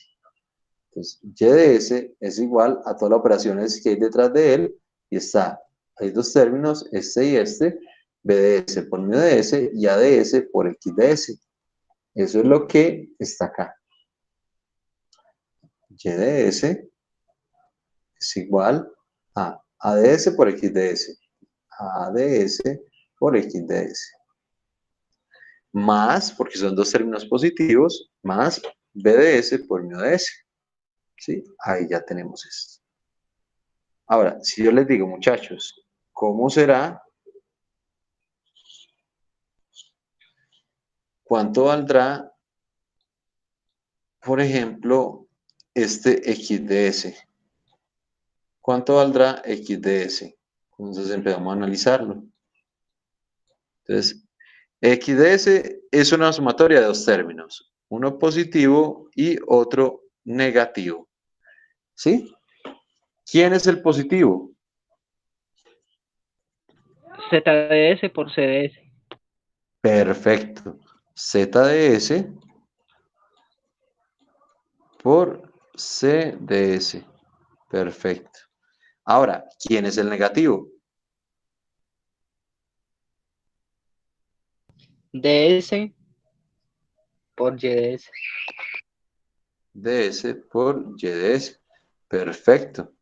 Speaker 1: Entonces, YDS es igual a todas las operaciones que hay detrás de él, y está, hay dos términos, este y este, BDS por µDS y ADS por XDS. Eso es lo que está acá. YDS es igual a ADS por XDS. ADS por XDS. Más, porque son dos términos positivos, más BDS por µDS. ¿Sí? Ahí ya tenemos esto. Ahora, si yo les digo, muchachos, ¿cómo será? ¿Cuánto valdrá, por ejemplo, este XDS? ¿Cuánto valdrá XDS? Entonces empezamos a analizarlo. Entonces, XDS es una sumatoria de dos términos, uno positivo y otro negativo. ¿Sí? ¿Quién es el positivo?
Speaker 3: ZDS por CDS.
Speaker 1: Perfecto. ZDS por CDS. Perfecto. Ahora, ¿quién es el negativo?
Speaker 3: DS por YDS.
Speaker 1: DS por YDS. Perfecto.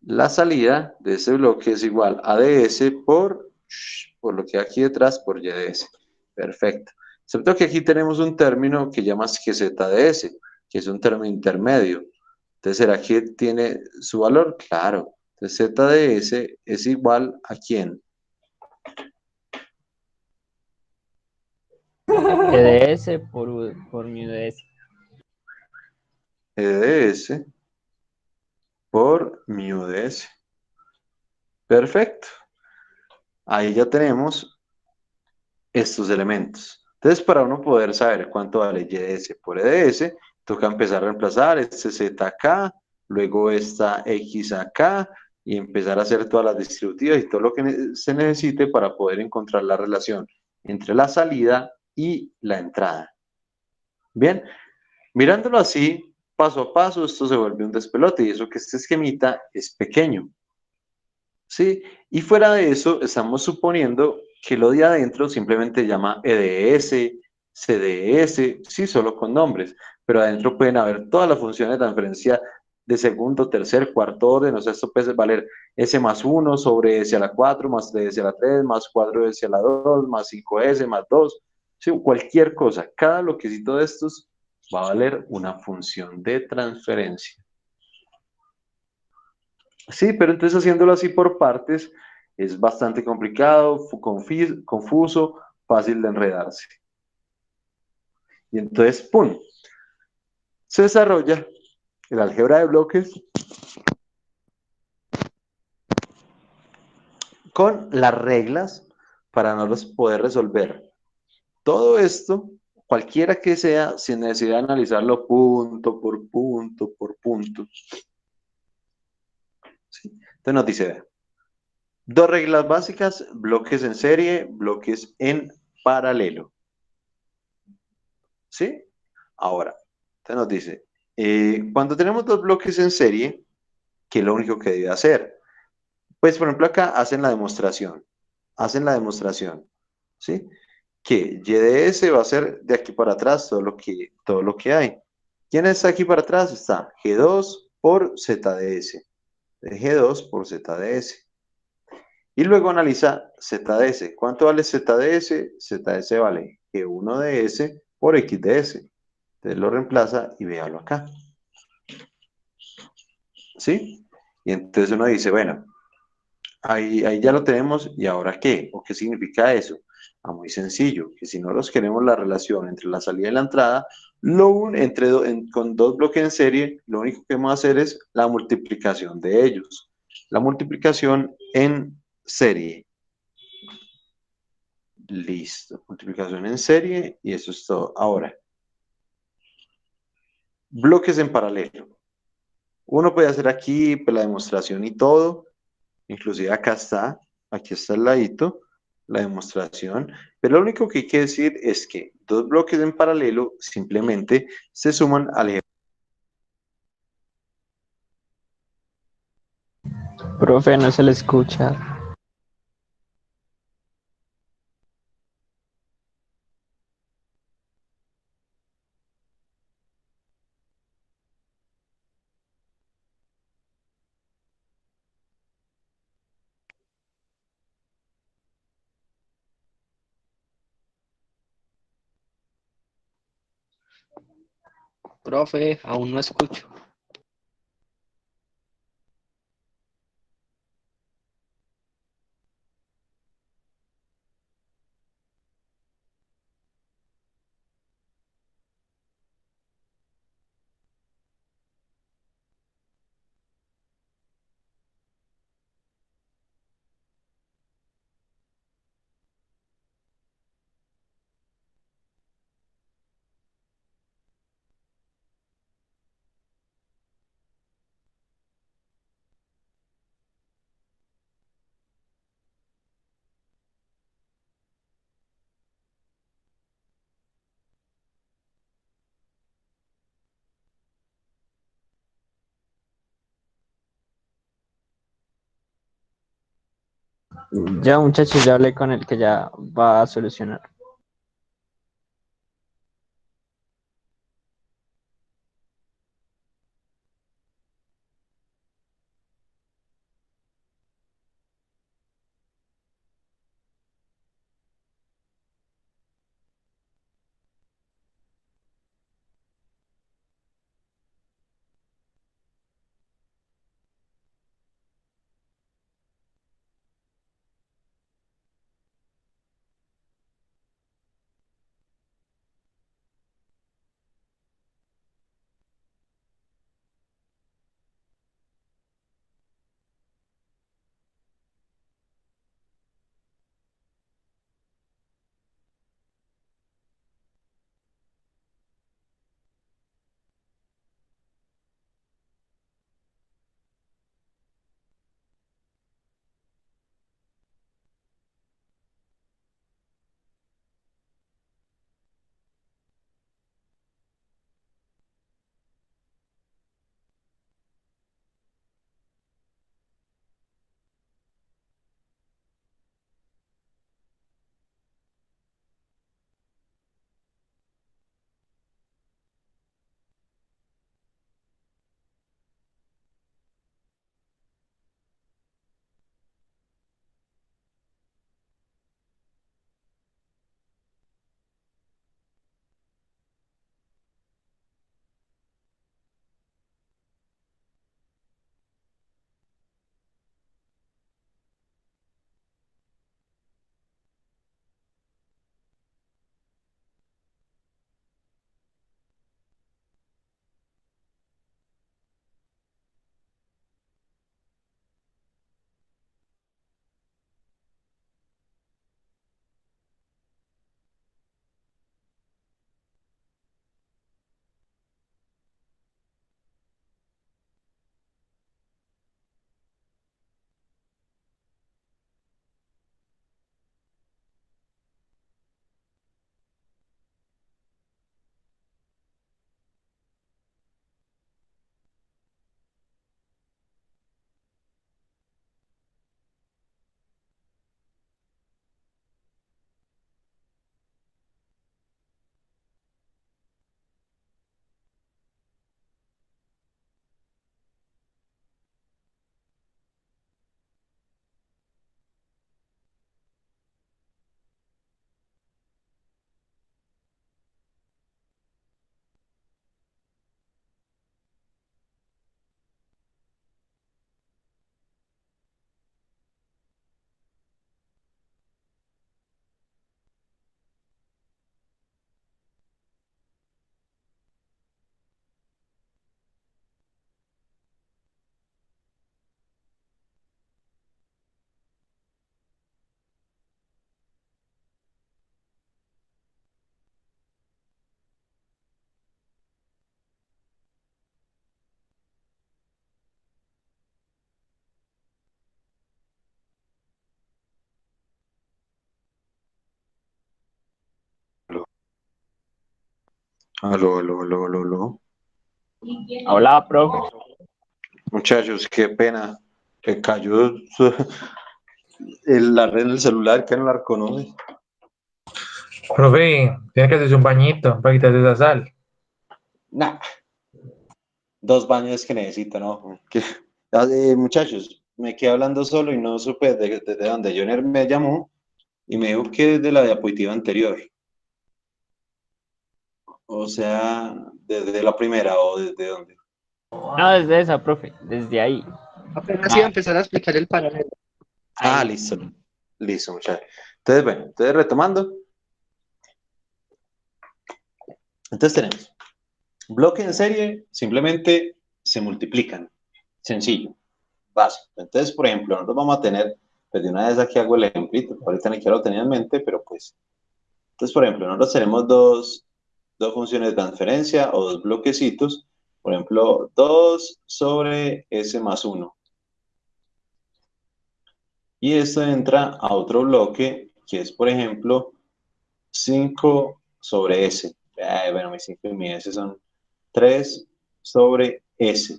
Speaker 1: La salida de ese bloque es igual a DS por lo que hay aquí detrás por YDS. Perfecto. Excepto que aquí tenemos un término que llamas GZDS, que es un término intermedio. Entonces, ¿será que tiene su valor? Claro. Entonces, ZDS es igual a ¿quién?
Speaker 2: EDS por mi UDS.
Speaker 1: EDS por mu DS. Perfecto. Ahí ya tenemos estos elementos. Entonces, para uno poder saber cuánto vale YDS por EDS, toca empezar a reemplazar este Z acá, luego esta X acá, y empezar a hacer todas las distributivas y todo lo que se necesite para poder encontrar la relación entre la salida y la entrada. Bien, mirándolo así, paso a paso, esto se vuelve un despelote y eso que este esquemita es pequeño. ¿Sí? Y fuera de eso, estamos suponiendo que lo de adentro simplemente llama EDS, CDS, sí, solo con nombres, pero adentro pueden haber todas las funciones de transferencia de segundo, tercer, cuarto orden, o sea, esto puede valer S más 1 sobre S a la 4 más 3S a la 3 más 4S a la 2 más 5S más 2, sí, cualquier cosa, cada bloquecito de estos va a valer una función de transferencia. Sí, pero entonces haciéndolo así por partes es bastante complicado, confuso, fácil de enredarse. Y entonces, ¡pum! Se desarrolla el álgebra de bloques con las reglas para no los poder resolver. Todo esto, cualquiera que sea, sin necesidad de analizarlo punto por punto por punto. ¿Sí? Entonces nos dice, vea, dos reglas básicas, bloques en serie, bloques en paralelo. ¿Sí? Ahora, entonces nos dice, cuando tenemos dos bloques en serie, ¿qué es lo único que debe hacer? Pues, por ejemplo, acá hacen la demostración, ¿sí? Que Y de S va a ser de aquí para atrás todo lo que hay. ¿Quién está aquí para atrás? Está G2 por ZDS, G2 por ZDS. Y luego analiza ZDS. ¿Cuánto vale ZDS? ZDS vale G1 de S por X de S. Entonces lo reemplaza y véalo acá. ¿Sí? Y entonces uno dice, bueno, ahí ya lo tenemos, ¿y ahora qué? ¿O qué significa eso? Ah, muy sencillo, que si no los queremos la relación entre la salida y la entrada, con dos bloques en serie, lo único que vamos a hacer es la multiplicación de ellos. La multiplicación en serie. Listo, multiplicación en serie y eso es todo. Ahora, bloques en paralelo. Uno puede hacer aquí pues, la demostración y todo. Inclusive aquí está el ladito, la demostración. Pero lo único que hay que decir es que dos bloques en paralelo simplemente se suman al ejemplo.
Speaker 2: Profe, no se le escucha.
Speaker 3: Profe, aún no escucho.
Speaker 2: Ya, muchachos, ya hablé con el que ya va a solucionar.
Speaker 1: Aló, aló, aló, aló, aló.
Speaker 2: Hola, profe.
Speaker 1: Muchachos, qué pena. Que cayó la red del celular que no la reconoce.
Speaker 4: Profe, tiene que hacerse un bañito para quitarse esa sal.
Speaker 1: Nah, 2 baños que necesito, ¿no? Muchachos, me quedé hablando solo y no supe desde dónde. Joner me llamó y me dijo que de la diapositiva anterior. O sea, desde la primera o desde dónde.
Speaker 2: No, desde esa, profe, desde ahí.
Speaker 3: Apenas iba a empezar a explicar el paralelo.
Speaker 1: Ah,
Speaker 2: Ahí.
Speaker 1: listo. Listo, muchachos. Entonces, bueno, retomando. Entonces tenemos bloque en serie, simplemente se multiplican. Sencillo, básico. Entonces, por ejemplo, nosotros vamos a tener, pues de una vez aquí hago el ejemplito, ahorita ni quiero lo tenía en mente, pero pues. Entonces, por ejemplo, nosotros tenemos dos funciones de transferencia o dos bloquecitos. Por ejemplo, 2 sobre s más 1. Y esto entra a otro bloque que es, por ejemplo, 5 sobre S. Bueno, mi 5 y mi S son 3 sobre S.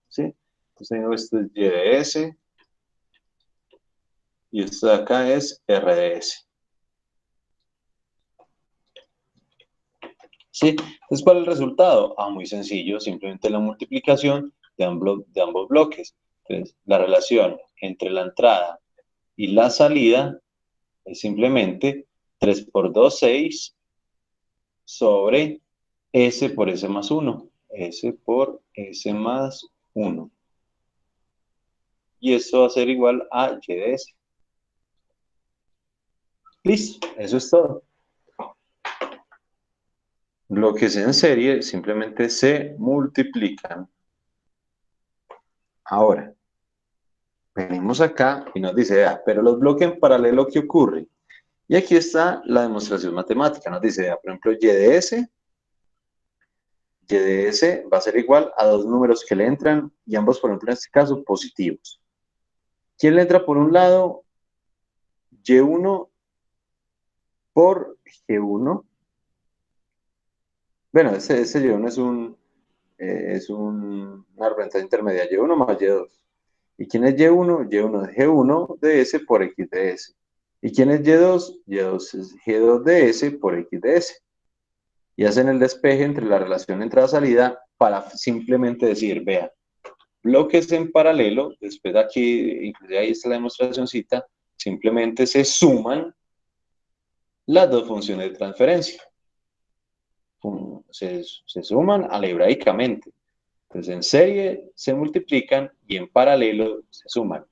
Speaker 1: ¿Sí? Entonces tengo esto es Y de S y esto de acá es R de S. ¿Sí? Entonces, ¿cuál es el resultado? Muy sencillo, simplemente la multiplicación de ambos bloques. Entonces, la relación entre la entrada y la salida es simplemente 3 por 2, 6, sobre S por S más 1. S por S más 1. Y esto va a ser igual a Y de S. Listo, eso es todo. Bloques en serie simplemente se multiplican. Ahora, venimos acá y nos dice, pero los bloques en paralelo, ¿qué ocurre? Y aquí está la demostración matemática. Nos dice, por ejemplo, y de S va a ser igual a dos números que le entran y ambos, por ejemplo, en este caso, positivos. ¿Quién le entra por un lado? Y1 por G1. Bueno, ese Y1 una representación intermedia, Y1 más Y2. ¿Y quién es Y1? Y1 es G1 de S por X de S. ¿Y quién es Y2? Y2 es G2 de S por X de S. Y hacen el despeje entre la relación entrada-salida para simplemente decir, vea, bloques en paralelo, después de aquí, inclusive ahí está la demostracióncita, simplemente se suman las dos funciones de transferencia. Se suman algebraicamente. Entonces, en serie se multiplican y en paralelo se suman.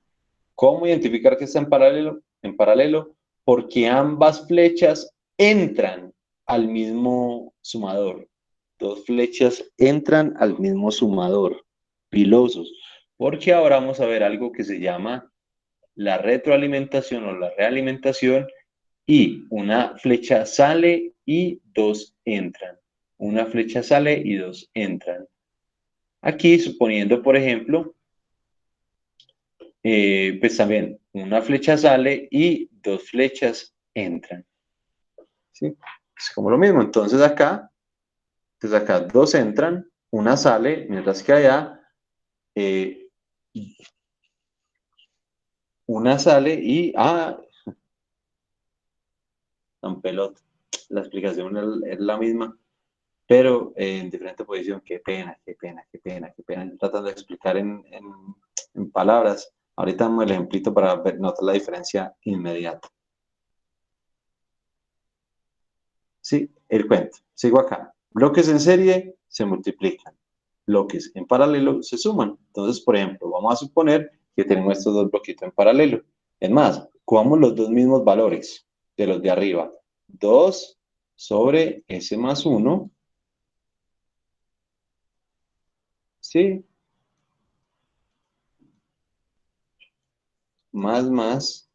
Speaker 1: ¿Cómo identificar que está en paralelo? En paralelo, porque ambas flechas entran al mismo sumador. Dos flechas entran al mismo sumador. Pilosos. Porque ahora vamos a ver algo que se llama la retroalimentación o la realimentación, y una flecha sale y dos entran. Una flecha sale y dos entran. Aquí, suponiendo, por ejemplo, pues también una flecha sale y dos flechas entran. ¿Sí? Es como lo mismo. Entonces acá dos entran, una sale, mientras que allá una sale y, tan pelota. La explicación es la misma, pero en diferente posición. Qué pena, qué pena, qué pena, qué pena. Yo tratando de explicar en palabras. Ahorita damos el ejemplito para notar la diferencia inmediata. Sí, el cuento. Sigo acá. Bloques en serie se multiplican. Bloques en paralelo se suman. Entonces, por ejemplo, vamos a suponer que tenemos estos dos bloquitos en paralelo. Es más, cojamos los dos mismos valores de los de arriba. 2 sobre S más 1. Sí, más,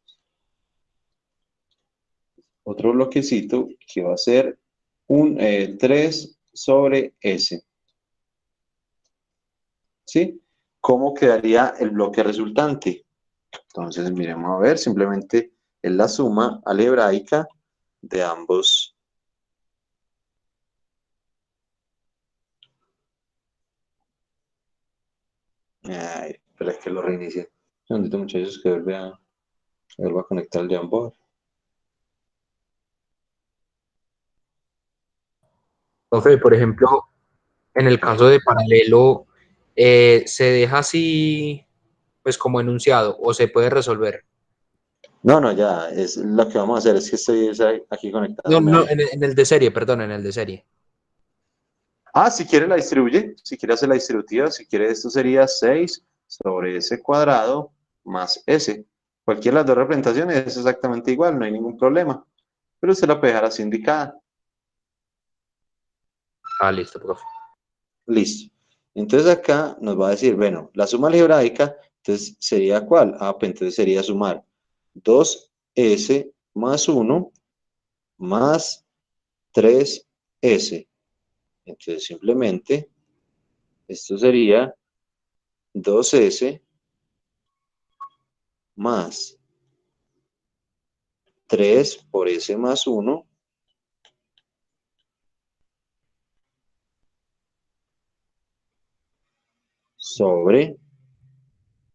Speaker 1: otro bloquecito que va a ser un 3 sobre S. ¿Sí? ¿Cómo quedaría el bloque resultante? Entonces, miremos a ver, simplemente es la suma algebraica de ambos. Ay, espera que lo reinicie. Un segundito, muchachos, que vuelva a conectar el Jamboard.
Speaker 5: Profe, por ejemplo, en el caso de paralelo, ¿se deja así, pues como enunciado, o se puede resolver?
Speaker 1: No, no, ya, es lo que vamos a hacer, es que estoy aquí
Speaker 5: No,
Speaker 1: conectándome
Speaker 5: no,
Speaker 1: al...
Speaker 5: en el de serie, perdón, en el de serie.
Speaker 1: Si quiere la distribuye, si quiere hacer la distributiva, si quiere esto sería 6 sobre S cuadrado más S. Cualquiera de las dos representaciones es exactamente igual, no hay ningún problema. Pero usted la puede dejar así indicada.
Speaker 5: Listo, profe.
Speaker 1: Listo. Entonces acá nos va a decir, bueno, la suma algebraica, entonces sería ¿cuál? Pues entonces sería sumar 2S más 1 más 3S. Entonces simplemente esto sería 2S más 3 por S más 1 sobre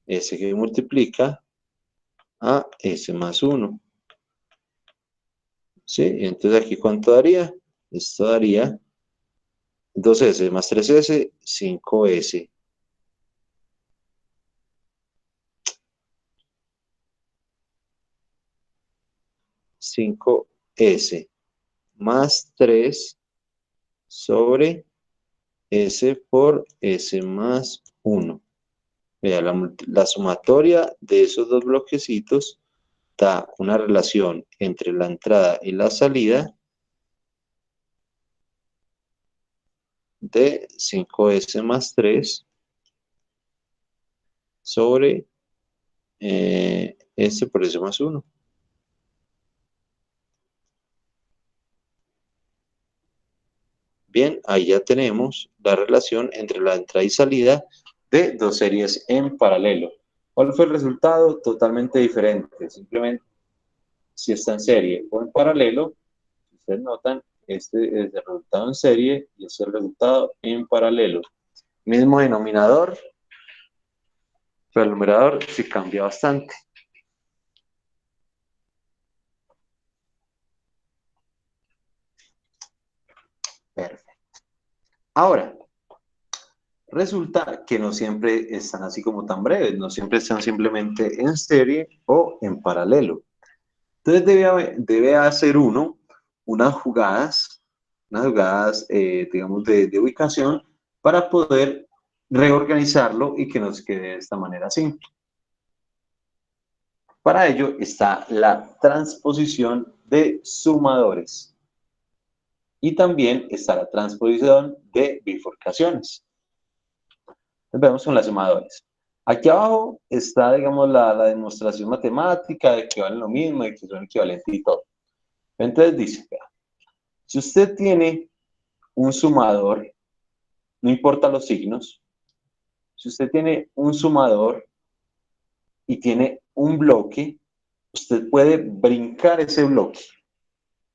Speaker 1: S que multiplica a S más 1. ¿Sí? Entonces aquí ¿cuánto daría? Esto daría 2S más 3S, 5S. S más 3 sobre S por S más 1. Vea, la sumatoria de esos dos bloquecitos da una relación entre la entrada y la salida de 5S más 3 sobre S por S más 1. Bien, ahí ya tenemos la relación entre la entrada y salida de dos series en paralelo. ¿Cuál fue el resultado? Totalmente diferente. Simplemente, si está en serie o en paralelo, si ustedes notan, este es el resultado en serie y este es el resultado en paralelo. Mismo denominador, pero el numerador sí cambia bastante. Perfecto. Ahora, resulta que no siempre están así como tan breves, no siempre están simplemente en serie o en paralelo. Entonces debe hacer uno unas jugadas, digamos, de ubicación para poder reorganizarlo y que nos quede de esta manera simple. Para ello está la transposición de sumadores y también está la transposición de bifurcaciones. Entonces vemos con las sumadores. Aquí abajo está, digamos, la demostración matemática de que valen lo mismo y que son equivalentes y todo. Entonces dice, vea, si usted tiene un sumador, no importa los signos, si usted tiene un sumador y tiene un bloque, usted puede brincar ese bloque,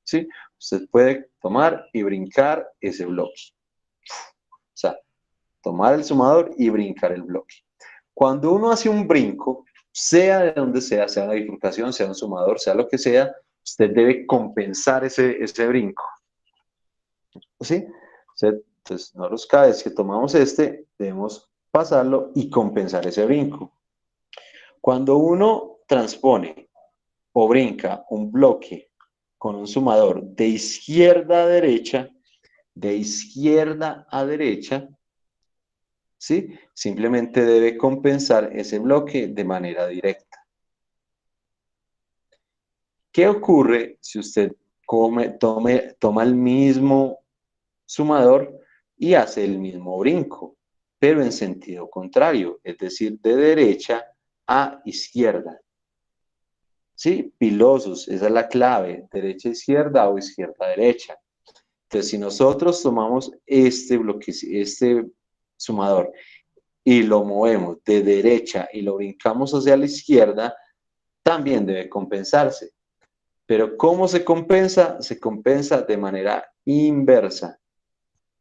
Speaker 1: ¿sí? Usted puede tomar y brincar ese bloque. O sea, tomar el sumador y brincar el bloque. Cuando uno hace un brinco, sea de donde sea una bifurcación, sea un sumador, sea lo que sea, usted debe compensar ese brinco. ¿Sí? Entonces, nosotros cada vez que tomamos debemos pasarlo y compensar ese brinco. Cuando uno transpone o brinca un bloque con un sumador de izquierda a derecha, ¿sí? Simplemente debe compensar ese bloque de manera directa. ¿Qué ocurre si usted toma el mismo sumador y hace el mismo brinco, pero en sentido contrario, es decir, de derecha a izquierda? ¿Sí? Pilosos, esa es la clave, derecha a izquierda o izquierda a derecha. Entonces, si nosotros tomamos este bloque, este sumador, y lo movemos de derecha y lo brincamos hacia la izquierda, también debe compensarse. Pero ¿cómo se compensa? Se compensa de manera inversa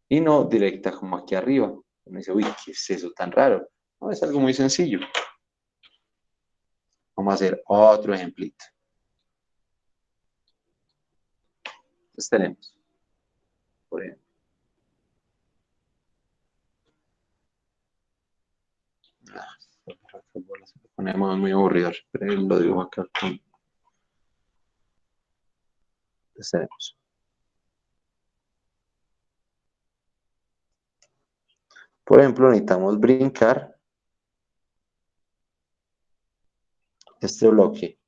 Speaker 1: y no directa como aquí arriba. Uno dice, uy, ¿qué es eso tan raro? No, es algo muy sencillo. Vamos a hacer otro ejemplito. Entonces tenemos, por ejemplo, ponemos muy aburrido, pero lo digo acá con... Entonces tenemos. Por ejemplo, necesitamos brincar este bloque.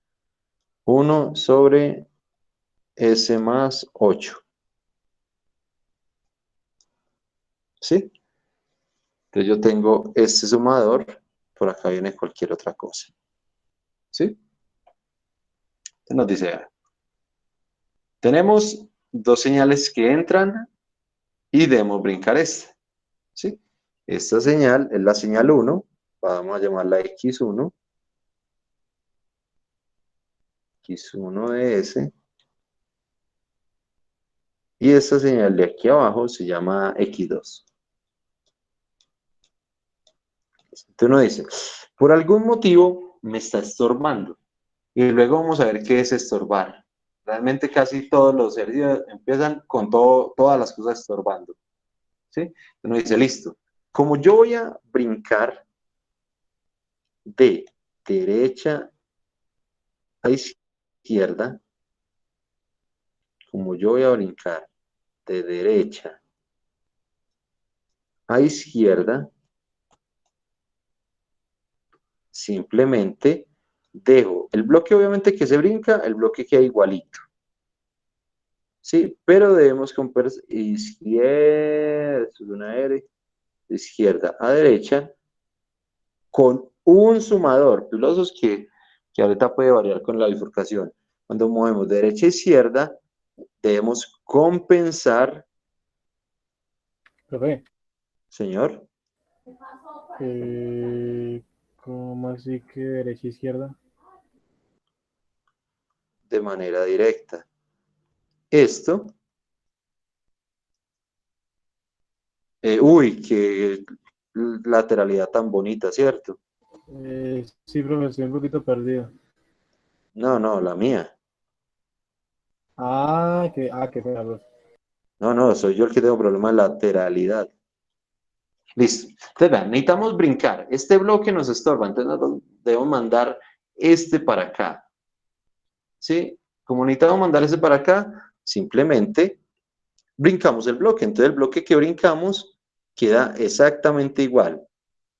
Speaker 1: 1 sobre S más 8. ¿Sí? Entonces yo tengo este sumador, por acá viene cualquier otra cosa. ¿Sí? Entonces nos dice, tenemos dos señales que entran y debemos brincar esta. ¿Sí? Esta señal es la señal 1, vamos a llamarla X1, X1 de S, y esta señal de aquí abajo se llama X2. Entonces uno dice, por algún motivo me está estorbando. Y luego vamos a ver qué es estorbar. Realmente casi todos los ejercicios empiezan con todas las cosas estorbando. ¿Sí? Uno dice, listo. Como yo voy a brincar de derecha a izquierda, como yo voy a brincar de derecha a izquierda, simplemente dejo el bloque, obviamente que se brinca, el bloque queda igualito. Sí, pero debemos comprar izquierda, esto es una R, de izquierda a derecha, con un sumador, pilosos que ahorita puede variar con la bifurcación. Cuando movemos de derecha a izquierda, debemos compensar,
Speaker 6: Profe,
Speaker 1: señor,
Speaker 6: ¿cómo así que derecha e izquierda?
Speaker 1: de manera directa. Esto, uy, qué lateralidad tan bonita, ¿cierto?
Speaker 6: Sí, profe, estoy un poquito perdido.
Speaker 1: No, no, la mía.
Speaker 6: Qué pena, profe.
Speaker 1: No, no, soy yo el que tengo problema de lateralidad. Listo. Entonces, vean, necesitamos brincar. Este bloque nos estorba, entonces debemos mandar este para acá. ¿Sí? Como necesitamos mandar ese para acá, simplemente brincamos el bloque. Entonces, el bloque que brincamos queda exactamente igual.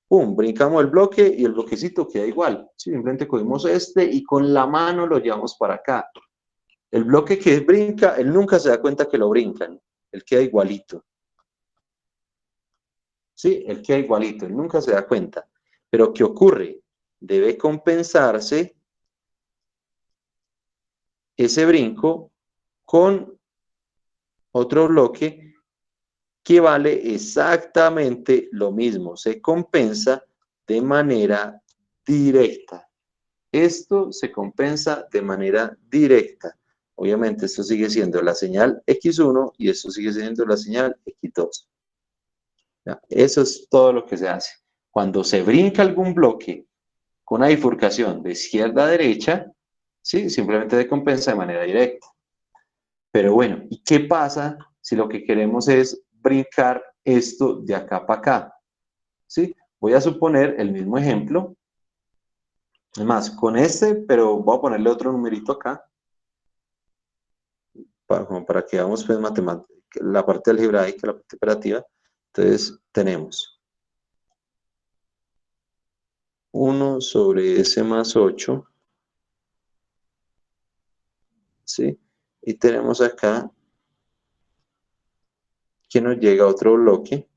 Speaker 1: Pum, brincamos el bloque y el bloquecito queda igual. ¿Sí? Simplemente cogemos este y con la mano lo llevamos para acá. El bloque que brinca, él nunca se da cuenta que lo brincan. Él queda igualito. ¿Sí? Él queda igualito, él nunca se da cuenta. Pero ¿qué ocurre? Debe compensarse ese brinco con otro bloque que vale exactamente lo mismo. Se compensa de manera directa. Esto se compensa de manera directa. Obviamente esto sigue siendo la señal X1 y esto sigue siendo la señal X2. ¿Ya? Eso es todo lo que se hace. Cuando se brinca algún bloque con una bifurcación de izquierda a derecha, ¿sí? Simplemente se compensa de manera directa. Pero bueno, ¿y qué pasa si lo que queremos es brincar esto de acá para acá? ¿Sí? Voy a suponer el mismo ejemplo. Además, con este, pero voy a ponerle otro numerito acá, para que veamos pues matemática, la parte algebraica, la parte operativa. Entonces, tenemos 1 sobre S más 8, ¿sí? Y tenemos acá que nos llega otro bloque,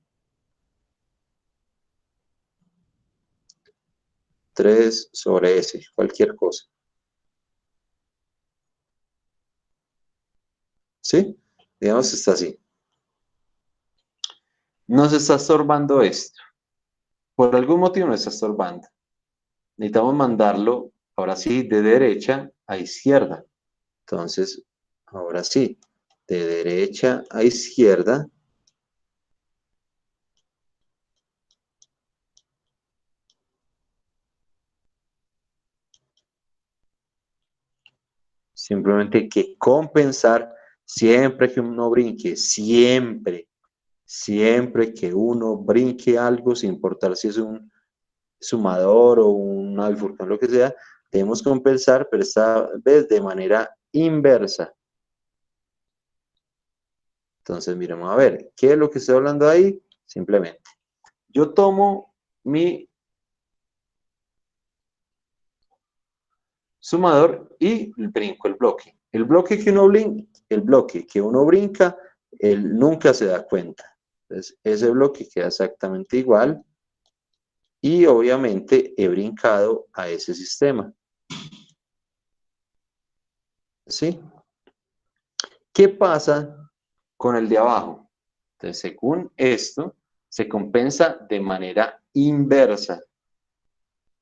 Speaker 1: 3 sobre S, cualquier cosa. ¿Sí? Digamos, está así. Nos está estorbando esto. Por algún motivo nos está estorbando. Necesitamos mandarlo, ahora sí, de derecha a izquierda. Entonces, ahora sí, de derecha a izquierda. Simplemente hay que compensar siempre que uno brinque, siempre que uno brinque algo, sin importar si es un sumador o una bifurcación, lo que sea, debemos compensar, pero esta vez de manera inversa. Entonces, miremos a ver, ¿qué es lo que estoy hablando ahí? Simplemente, yo tomo mi sumador y brinco el bloque. El bloque que uno brinca, él nunca se da cuenta. Entonces, ese bloque queda exactamente igual y obviamente he brincado a ese sistema. ¿Sí? ¿Qué pasa con el de abajo? Entonces, según esto, se compensa de manera inversa.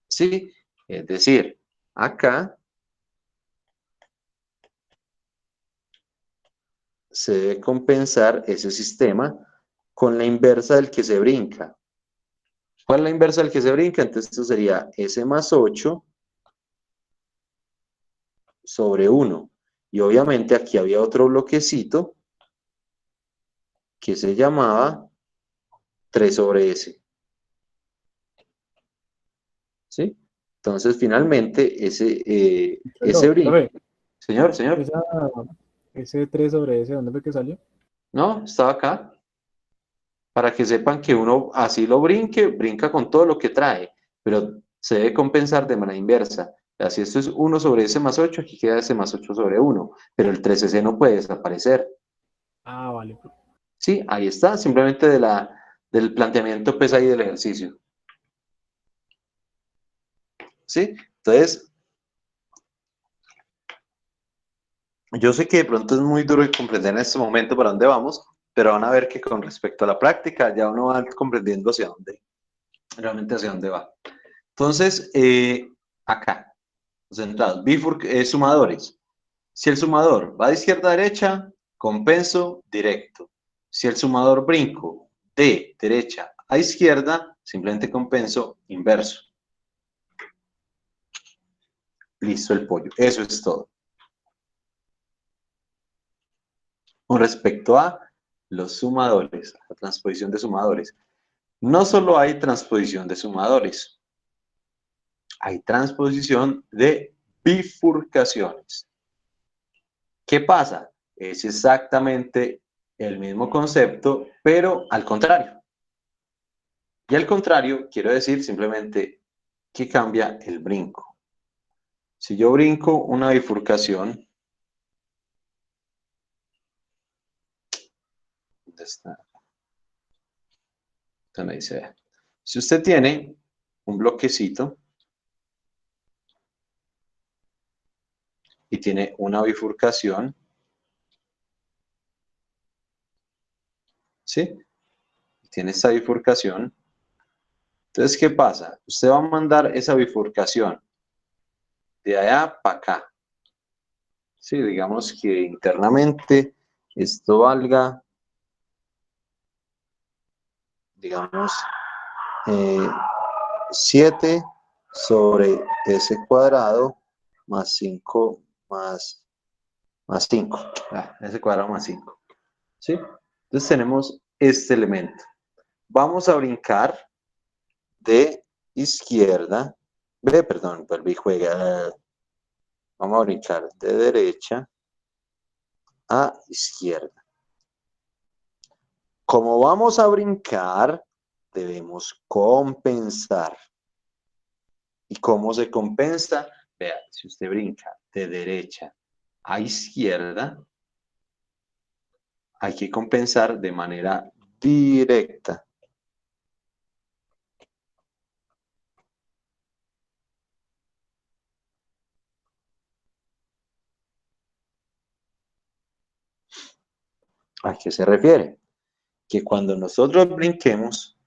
Speaker 1: ¿Sí? Es decir, acá se debe compensar ese sistema con la inversa del que se brinca. ¿Cuál es la inversa del que se brinca? Entonces esto sería S más 8 sobre 1. Y obviamente aquí había otro bloquecito que se llamaba 3 sobre S. ¿Sí? Entonces, finalmente, ese brinco...
Speaker 6: Profe,
Speaker 1: Señor,
Speaker 6: ese 3 sobre ese, ¿dónde fue que salió?
Speaker 1: no, estaba acá. Para que sepan que uno así lo brinque, brinca con todo lo que trae, pero se debe compensar de manera inversa. Así esto es 1 sobre S más 8, aquí queda S más 8 sobre 1, pero el 3S no puede desaparecer.
Speaker 6: Ah, vale.
Speaker 1: Sí, ahí está, simplemente del planteamiento pues ahí del ejercicio. ¿Sí? Entonces, yo sé que de pronto es muy duro de comprender en este momento para dónde vamos, pero van a ver que con respecto a la práctica ya uno va comprendiendo hacia dónde, realmente hacia dónde va. Entonces, acá, centrados, sumadores. Si el sumador va de izquierda a derecha, compenso directo. Si el sumador brinco de derecha a izquierda, simplemente compenso inverso. Listo el pollo. Eso es todo. Con respecto a los sumadores, la transposición de sumadores. No solo hay transposición de sumadores, hay transposición de bifurcaciones. ¿Qué pasa? Es exactamente el mismo concepto, pero al contrario. Y al contrario, quiero decir simplemente que cambia el brinco. Si yo brinco una bifurcación, ¿dónde está? ¿Dónde dice? Si usted tiene un bloquecito y tiene una bifurcación, ¿sí? Tiene esta bifurcación. Entonces, ¿qué pasa? Usted va a mandar esa bifurcación de allá para acá. Sí, digamos que internamente esto valga, digamos, 7 sobre S cuadrado más 5 más 5. S cuadrado más 5. ¿Sí? Entonces tenemos este elemento. Vamos a brincar de izquierda, perdón, volví juega. Vamos a brincar de derecha a izquierda. Como vamos a brincar, debemos compensar. ¿Y cómo se compensa? Vea, si usted brinca de derecha a izquierda, hay que compensar de manera directa. ¿A qué se refiere? Que cuando nosotros brinquemos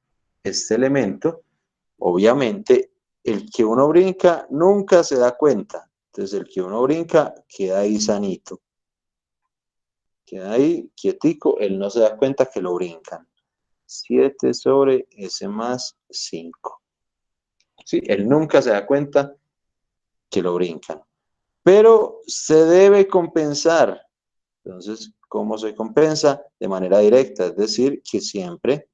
Speaker 1: este elemento, obviamente el que uno brinca nunca se da cuenta. Entonces el que uno brinca queda ahí sanito. Queda ahí quietico, él no se da cuenta que lo brincan. 7 sobre S más 5. Sí, él nunca se da cuenta que lo brincan. Pero se debe compensar. Entonces, ¿cómo se compensa? De manera directa, es decir, que siempre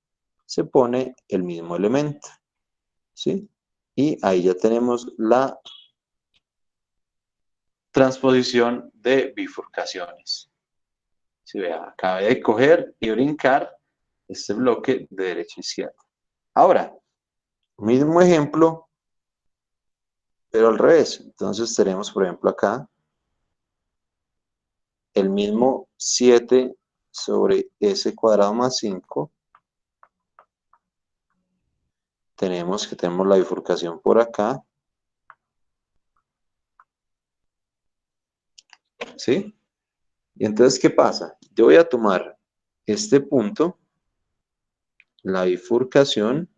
Speaker 1: se pone el mismo elemento. ¿Sí? Y ahí ya tenemos la transposición de bifurcaciones. Si vea, acabé de coger y brincar este bloque de derecha a izquierda. Ahora, mismo ejemplo, pero al revés. Entonces tenemos, por ejemplo, acá el mismo 7 sobre S cuadrado más 5. Tenemos la bifurcación por acá. ¿Sí? Y entonces, ¿qué pasa? Yo voy a tomar este punto, la bifurcación,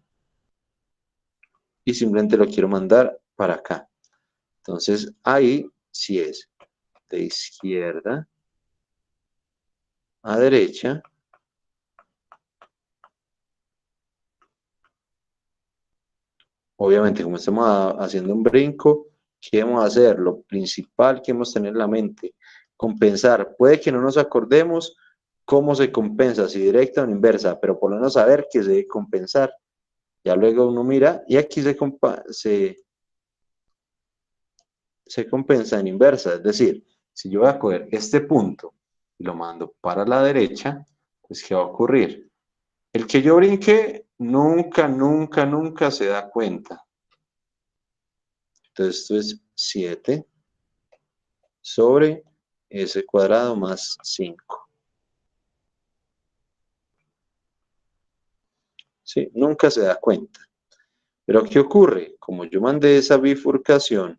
Speaker 1: y simplemente lo quiero mandar para acá. Entonces, ahí sí es de izquierda a derecha. Obviamente, como estamos haciendo un brinco, ¿Qué vamos a hacer? Lo principal que hemos tener en la mente, compensar. Puede que no nos acordemos cómo se compensa, si directa o inversa, pero por lo menos saber que se debe compensar. Ya luego uno mira y aquí se compensa en inversa. Es decir, si yo voy a coger este punto y lo mando para la derecha, pues ¿qué va a ocurrir? El que yo brinque nunca, nunca, nunca se da cuenta. Entonces esto es 7 sobre s cuadrado más 5. ¿Sí? Nunca se da cuenta. Pero ¿qué ocurre? Como yo mandé esa bifurcación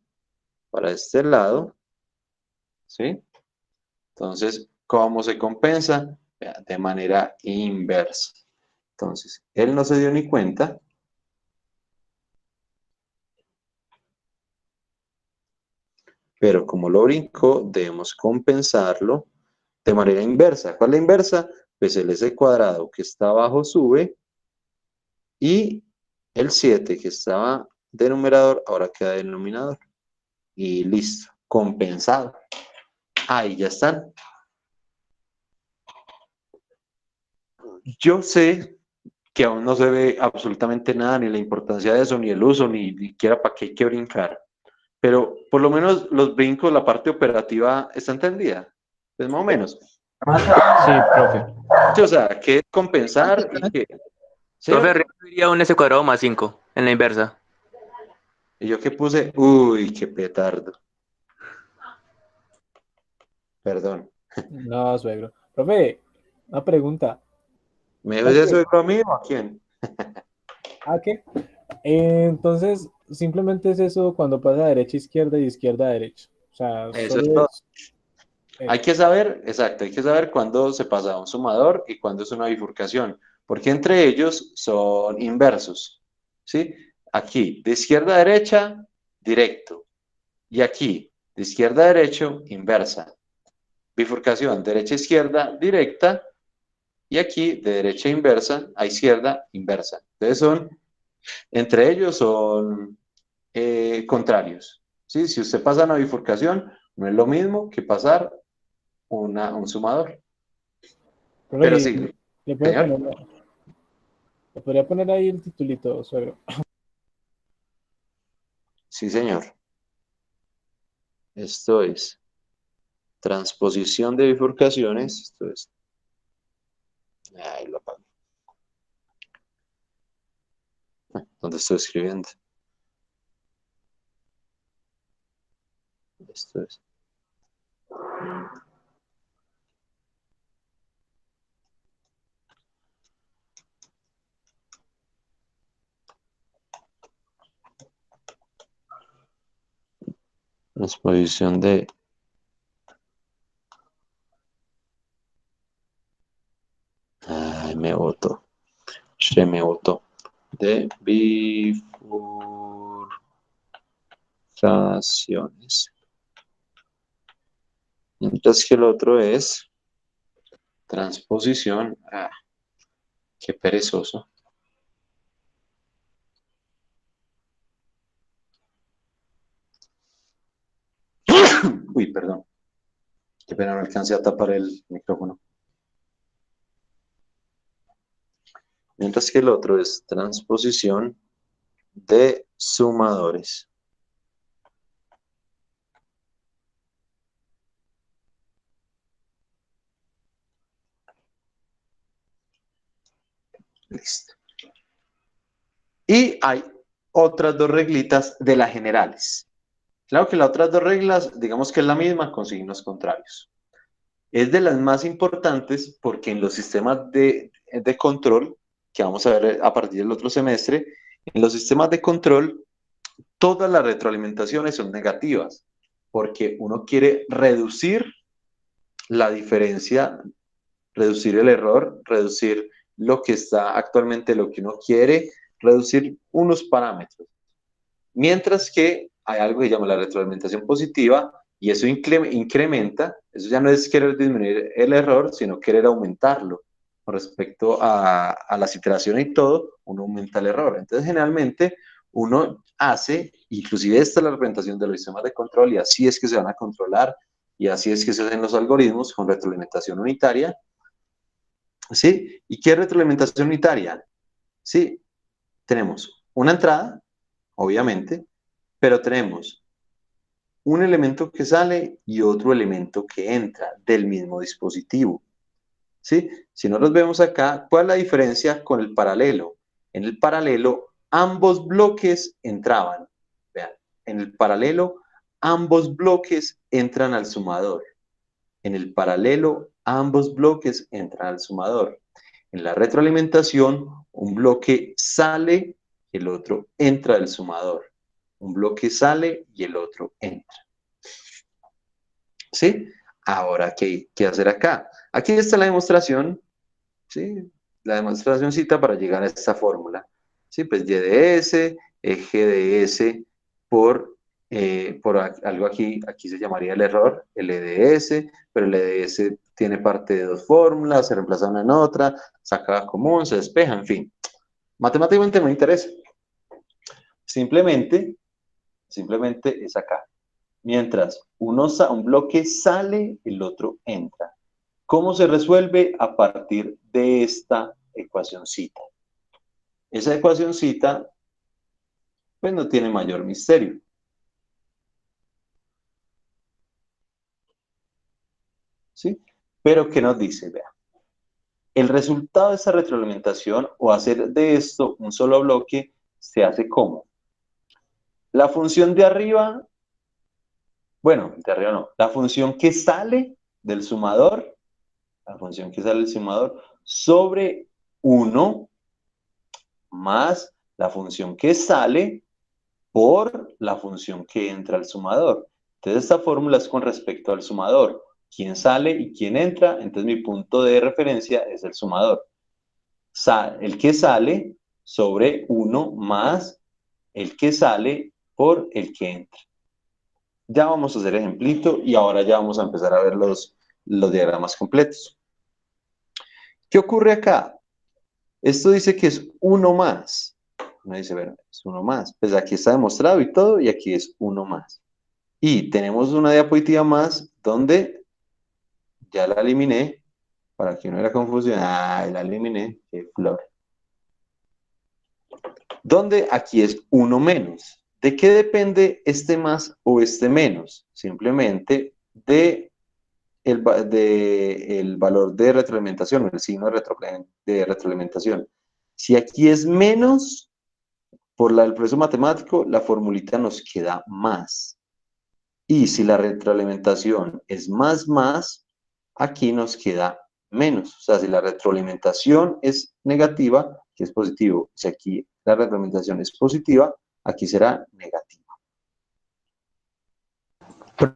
Speaker 1: para este lado, ¿sí? Entonces, ¿cómo se compensa? De manera inversa. Entonces, él no se dio ni cuenta. Pero como lo brincó, debemos compensarlo de manera inversa. ¿Cuál es la inversa? Pues el s cuadrado que está abajo sube y el 7 que estaba de numerador ahora queda de denominador. Y listo, compensado. Ahí ya están. Yo sé que aún no se ve absolutamente nada, ni la importancia de eso, ni el uso, ni siquiera para qué hay que brincar. Pero por lo menos los brincos, la parte operativa está entendida. Pues más o menos.
Speaker 2: Sí, profe.
Speaker 1: Sí, o sea, que es compensar y que... ¿sí?
Speaker 7: Profe, arriba diría un s cuadrado más 5 en la inversa.
Speaker 1: Y yo que puse, uy, qué petardo. Perdón.
Speaker 6: No, suegro. Profe, una pregunta.
Speaker 1: ¿Me dijo eso conmigo o a quién?
Speaker 6: ¿Ah, qué? Entonces, simplemente es eso cuando pasa derecha a izquierda y izquierda a derecha. O sea,
Speaker 1: Eso es
Speaker 6: solo
Speaker 1: todo.
Speaker 6: es
Speaker 1: Hay
Speaker 6: eso.
Speaker 1: que saber, exacto, hay que saber cuándo se pasa a un sumador y cuándo es una bifurcación, porque entre ellos son inversos, ¿sí? Aquí, de izquierda a derecha, directo, y aquí, de izquierda a derecho, inversa. Bifurcación derecha-izquierda, directa, y aquí, de derecha inversa a izquierda, inversa. Entonces entre ellos son contrarios, ¿sí? Si usted pasa una bifurcación, no es lo mismo que pasar un sumador.
Speaker 6: Profe,
Speaker 1: Pero sí,
Speaker 6: le puede
Speaker 1: señor.
Speaker 6: poner, le podría poner ahí el titulito, suegro.
Speaker 1: Sí, señor. Esto es transposición de bifurcaciones. Esto es. Ahí lo apago. ¿Dónde estoy escribiendo? Esto es. Transposición de. Ay, me botó. Se me botó. De bifurcaciones. Mientras que el otro es transposición. Ah, qué perezoso. Uy, perdón. Qué pena, no alcancé a tapar el micrófono. Mientras que el otro es transposición de sumadores. Listo. Y hay otras dos reglitas de las generales. Claro que las otras dos reglas, digamos que es la misma con signos contrarios. Es de las más importantes porque en los sistemas de control, que vamos a ver a partir del otro semestre, en los sistemas de control, todas las retroalimentaciones son negativas, porque uno quiere reducir la diferencia, reducir el error, reducir lo que está actualmente, lo que uno quiere, reducir unos parámetros. Mientras que hay algo que se llama la retroalimentación positiva y eso incrementa, eso ya no es querer disminuir el error, sino querer aumentarlo. Con respecto a las iteraciones y todo, uno aumenta el error. Entonces, generalmente, uno hace, inclusive esta es la representación de los sistemas de control, y así es que se van a controlar, y así es que se hacen los algoritmos con retroalimentación unitaria. ¿Sí? ¿Y qué es retroalimentación unitaria? Sí, tenemos una entrada, obviamente, pero tenemos un elemento que sale y otro elemento que entra del mismo dispositivo. ¿Sí? Si no los vemos acá, ¿cuál es la diferencia con el paralelo? En el paralelo, ambos bloques entraban. Vean, en el paralelo, ambos bloques entran al sumador. En el paralelo, ambos bloques entran al sumador. En la retroalimentación, un bloque sale, el otro entra del sumador. Un bloque sale y el otro entra. ¿Sí? Ahora, ¿qué hacer acá? Aquí está la demostración, ¿sí? La demostracióncita para llegar a esta fórmula. ¿Sí? Pues Y de S, G de S por algo aquí se llamaría el error, L de S, pero el de S tiene parte de dos fórmulas, se reemplaza una en otra, saca común, se despeja, en fin. Matemáticamente no me interesa. Simplemente es acá. Mientras un bloque sale, el otro entra. ¿Cómo se resuelve? A partir de esta ecuacioncita. Esa ecuacioncita, pues no tiene mayor misterio. ¿Sí? Pero ¿qué nos dice? Vea. El resultado de esta retroalimentación o hacer de esto un solo bloque se hace como la función de arriba, bueno, de arriba no, la función que sale del sumador, la función que sale del sumador sobre 1 más la función que sale por la función que entra al sumador. Entonces esta fórmula es con respecto al sumador. ¿Quién sale y quién entra? Entonces mi punto de referencia es el sumador. El que sale sobre 1 más el que sale por el que entra. Ya vamos a hacer ejemplito y ahora ya vamos a empezar a ver los diagramas completos. ¿Qué ocurre acá? Esto dice que es 1 más. Uno dice, bueno, es 1 más. Pues aquí está demostrado y todo, y aquí es 1 más. Y tenemos una diapositiva más donde ya la eliminé, para que no haya confusión. Ah, la eliminé, qué flor. Donde aquí es 1 menos. ¿De qué depende este más o este menos? Simplemente de el valor de retroalimentación, el signo de retroalimentación. Si aquí es menos, por el proceso matemático, la formulita nos queda más. Y si la retroalimentación es más, aquí nos queda menos. O sea, si la retroalimentación es negativa, aquí es positivo. Si aquí la retroalimentación es positiva, aquí será negativa.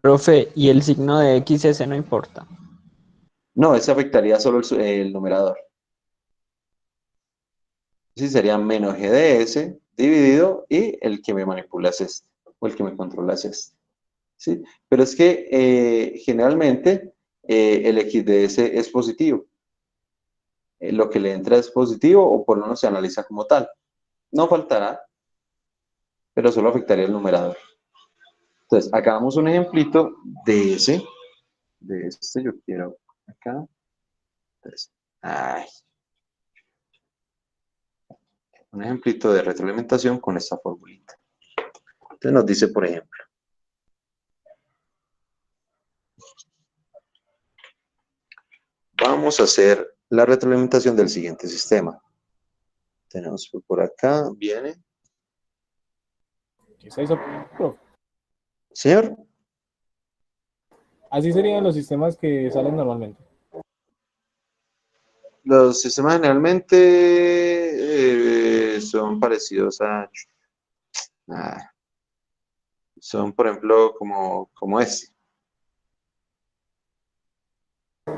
Speaker 2: Profe, y el signo de X ese no importa.
Speaker 1: No, ese afectaría solo el numerador. Sí, sería menos G de S dividido y el que me manipula es este, o el que me controla es este. ¿Sí? Pero es que generalmente el X de S es positivo. Lo que le entra es positivo o por lo menos se analiza como tal. No faltará, pero solo afectaría el numerador. Entonces, hagamos un ejemplito de ese. De este yo quiero acá. Entonces, un ejemplito de retroalimentación con esta formulita. Entonces nos dice, por ejemplo, vamos a hacer la retroalimentación del siguiente sistema. Tenemos por acá, viene.
Speaker 6: ¿Qué es eso, profe?
Speaker 1: Señor,
Speaker 6: Así serían los sistemas que salen normalmente.
Speaker 1: los sistemas generalmente son parecidos son, por ejemplo, como este.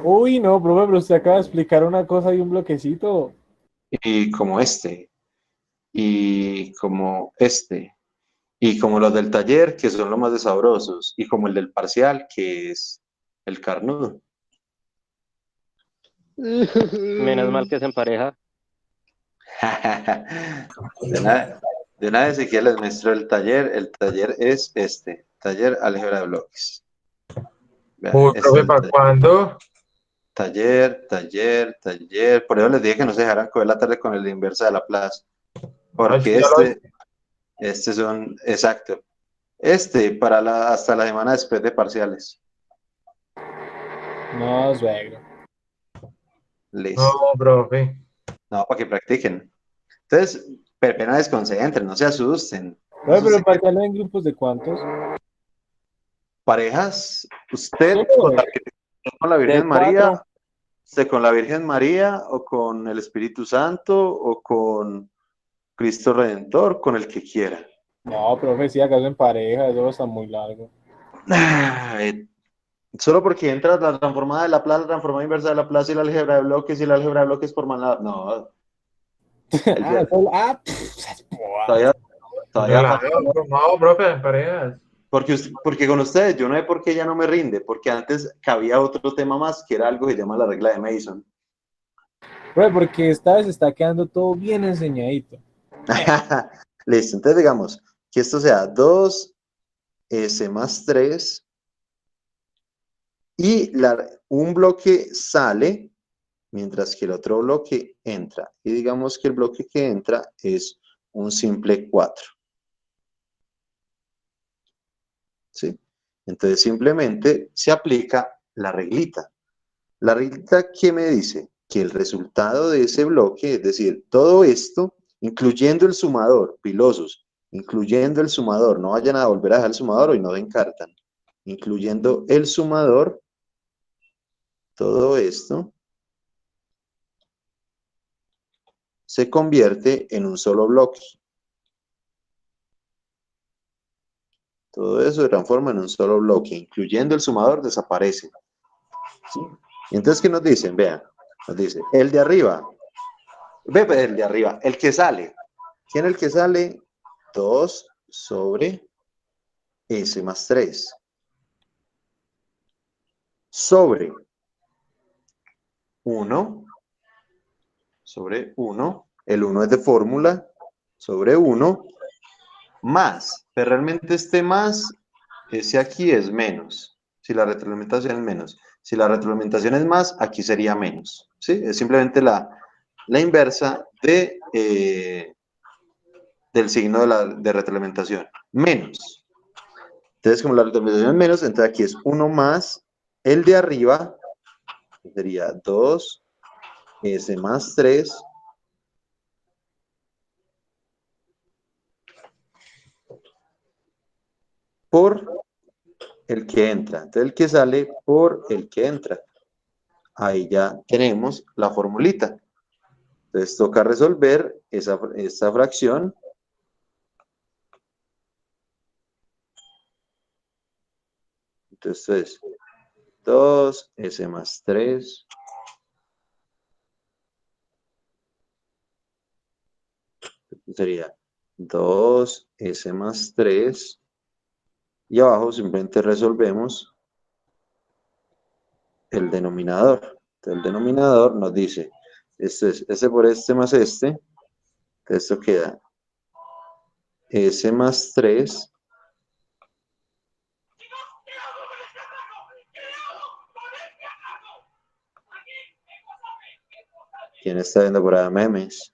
Speaker 6: Uy, no, profe, pero usted acaba de explicar una cosa y un bloquecito.
Speaker 1: Y como este. Y como este. Y como los del taller, que son los más desabrosos. Y como el del parcial, que es el carnudo.
Speaker 8: Menos mal que se empareja.
Speaker 1: De nada. De una vez, si quieres, les muestro el taller. El taller es este, taller álgebra de bloques. Vean,
Speaker 4: Uy,
Speaker 1: este es
Speaker 4: profe,
Speaker 1: el
Speaker 4: ¿para
Speaker 1: taller.
Speaker 4: cuándo?
Speaker 1: Taller. Por eso les dije que no se dejaran coger la tarde con el de inversa de Laplace.
Speaker 4: Ay,
Speaker 1: Porque
Speaker 4: sí, ya lo vi.
Speaker 1: este son, exacto. Hasta la semana después de parciales.
Speaker 6: No, suegro.
Speaker 4: No,
Speaker 1: Listo.
Speaker 4: profe.
Speaker 1: No, para que practiquen. Entonces, pena desconcentren, no se asusten. No
Speaker 6: Oye,
Speaker 1: se
Speaker 6: pero
Speaker 1: asusten.
Speaker 6: ¿para qué en grupos de cuántos?
Speaker 1: Parejas, usted
Speaker 6: Solo
Speaker 1: con la
Speaker 2: De
Speaker 1: Virgen María,
Speaker 2: 4.
Speaker 1: usted con la Virgen María o con el Espíritu Santo o con Cristo Redentor, con el que quiera.
Speaker 6: No, profe, sí, acaso en pareja, eso está muy largo.
Speaker 1: Ay, solo porque entras la transformada de Laplace, la transformada inversa de Laplace y la álgebra de bloques y la álgebra de bloques por manada. No, el
Speaker 6: Ah,
Speaker 1: ver-
Speaker 6: solo,
Speaker 1: todavía, todavía
Speaker 4: Relajo,
Speaker 1: falta.
Speaker 4: no, profe, en parejas.
Speaker 1: Porque con ustedes, yo no sé por qué ya no me rinde, porque antes cabía otro tema más, que era algo que se llama la regla de Mason.
Speaker 6: profe, porque esta vez está quedando todo bien enseñadito.
Speaker 1: Listo, entonces digamos que esto sea 2s más 3 y un bloque sale mientras que el otro bloque entra. Y digamos que el bloque que entra es un simple 4. ¿Sí? Entonces simplemente se aplica la reglita. La reglita, ¿qué me dice? Que el resultado de ese bloque, es decir, todo esto, incluyendo el sumador, pilosos, incluyendo el sumador, no vayan a volver a dejar el sumador y no se encartan, incluyendo el sumador, todo esto se convierte en un solo bloque. Todo eso se transforma en un solo bloque, incluyendo el sumador desaparece. ¿Sí? Y entonces, ¿qué nos dicen? Vean, nos dice, el de arriba, el de arriba, el que sale. ¿Quién es el que sale? 2 sobre S más 3. Sobre 1, sobre 1, el 1 es de fórmula, sobre 1, más, pero realmente este más, ese aquí es menos, si la retroalimentación es menos. Si la retroalimentación es más, aquí sería menos, ¿sí? Es simplemente la inversa del signo de retroalimentación, menos. Entonces, como la retroalimentación es menos, entonces aquí es 1 más el de arriba, que sería 2s más 3, por el que entra. Entonces, el que sale por el que entra. Ahí ya tenemos la formulita. Entonces, toca resolver esta fracción. Entonces, es 2s más 3 sería 2s más 3 y abajo simplemente resolvemos el denominador. Entonces, el denominador nos dice, esto es este por este más este, entonces esto queda s más 3. ¿Quién está viendo por ahí memes?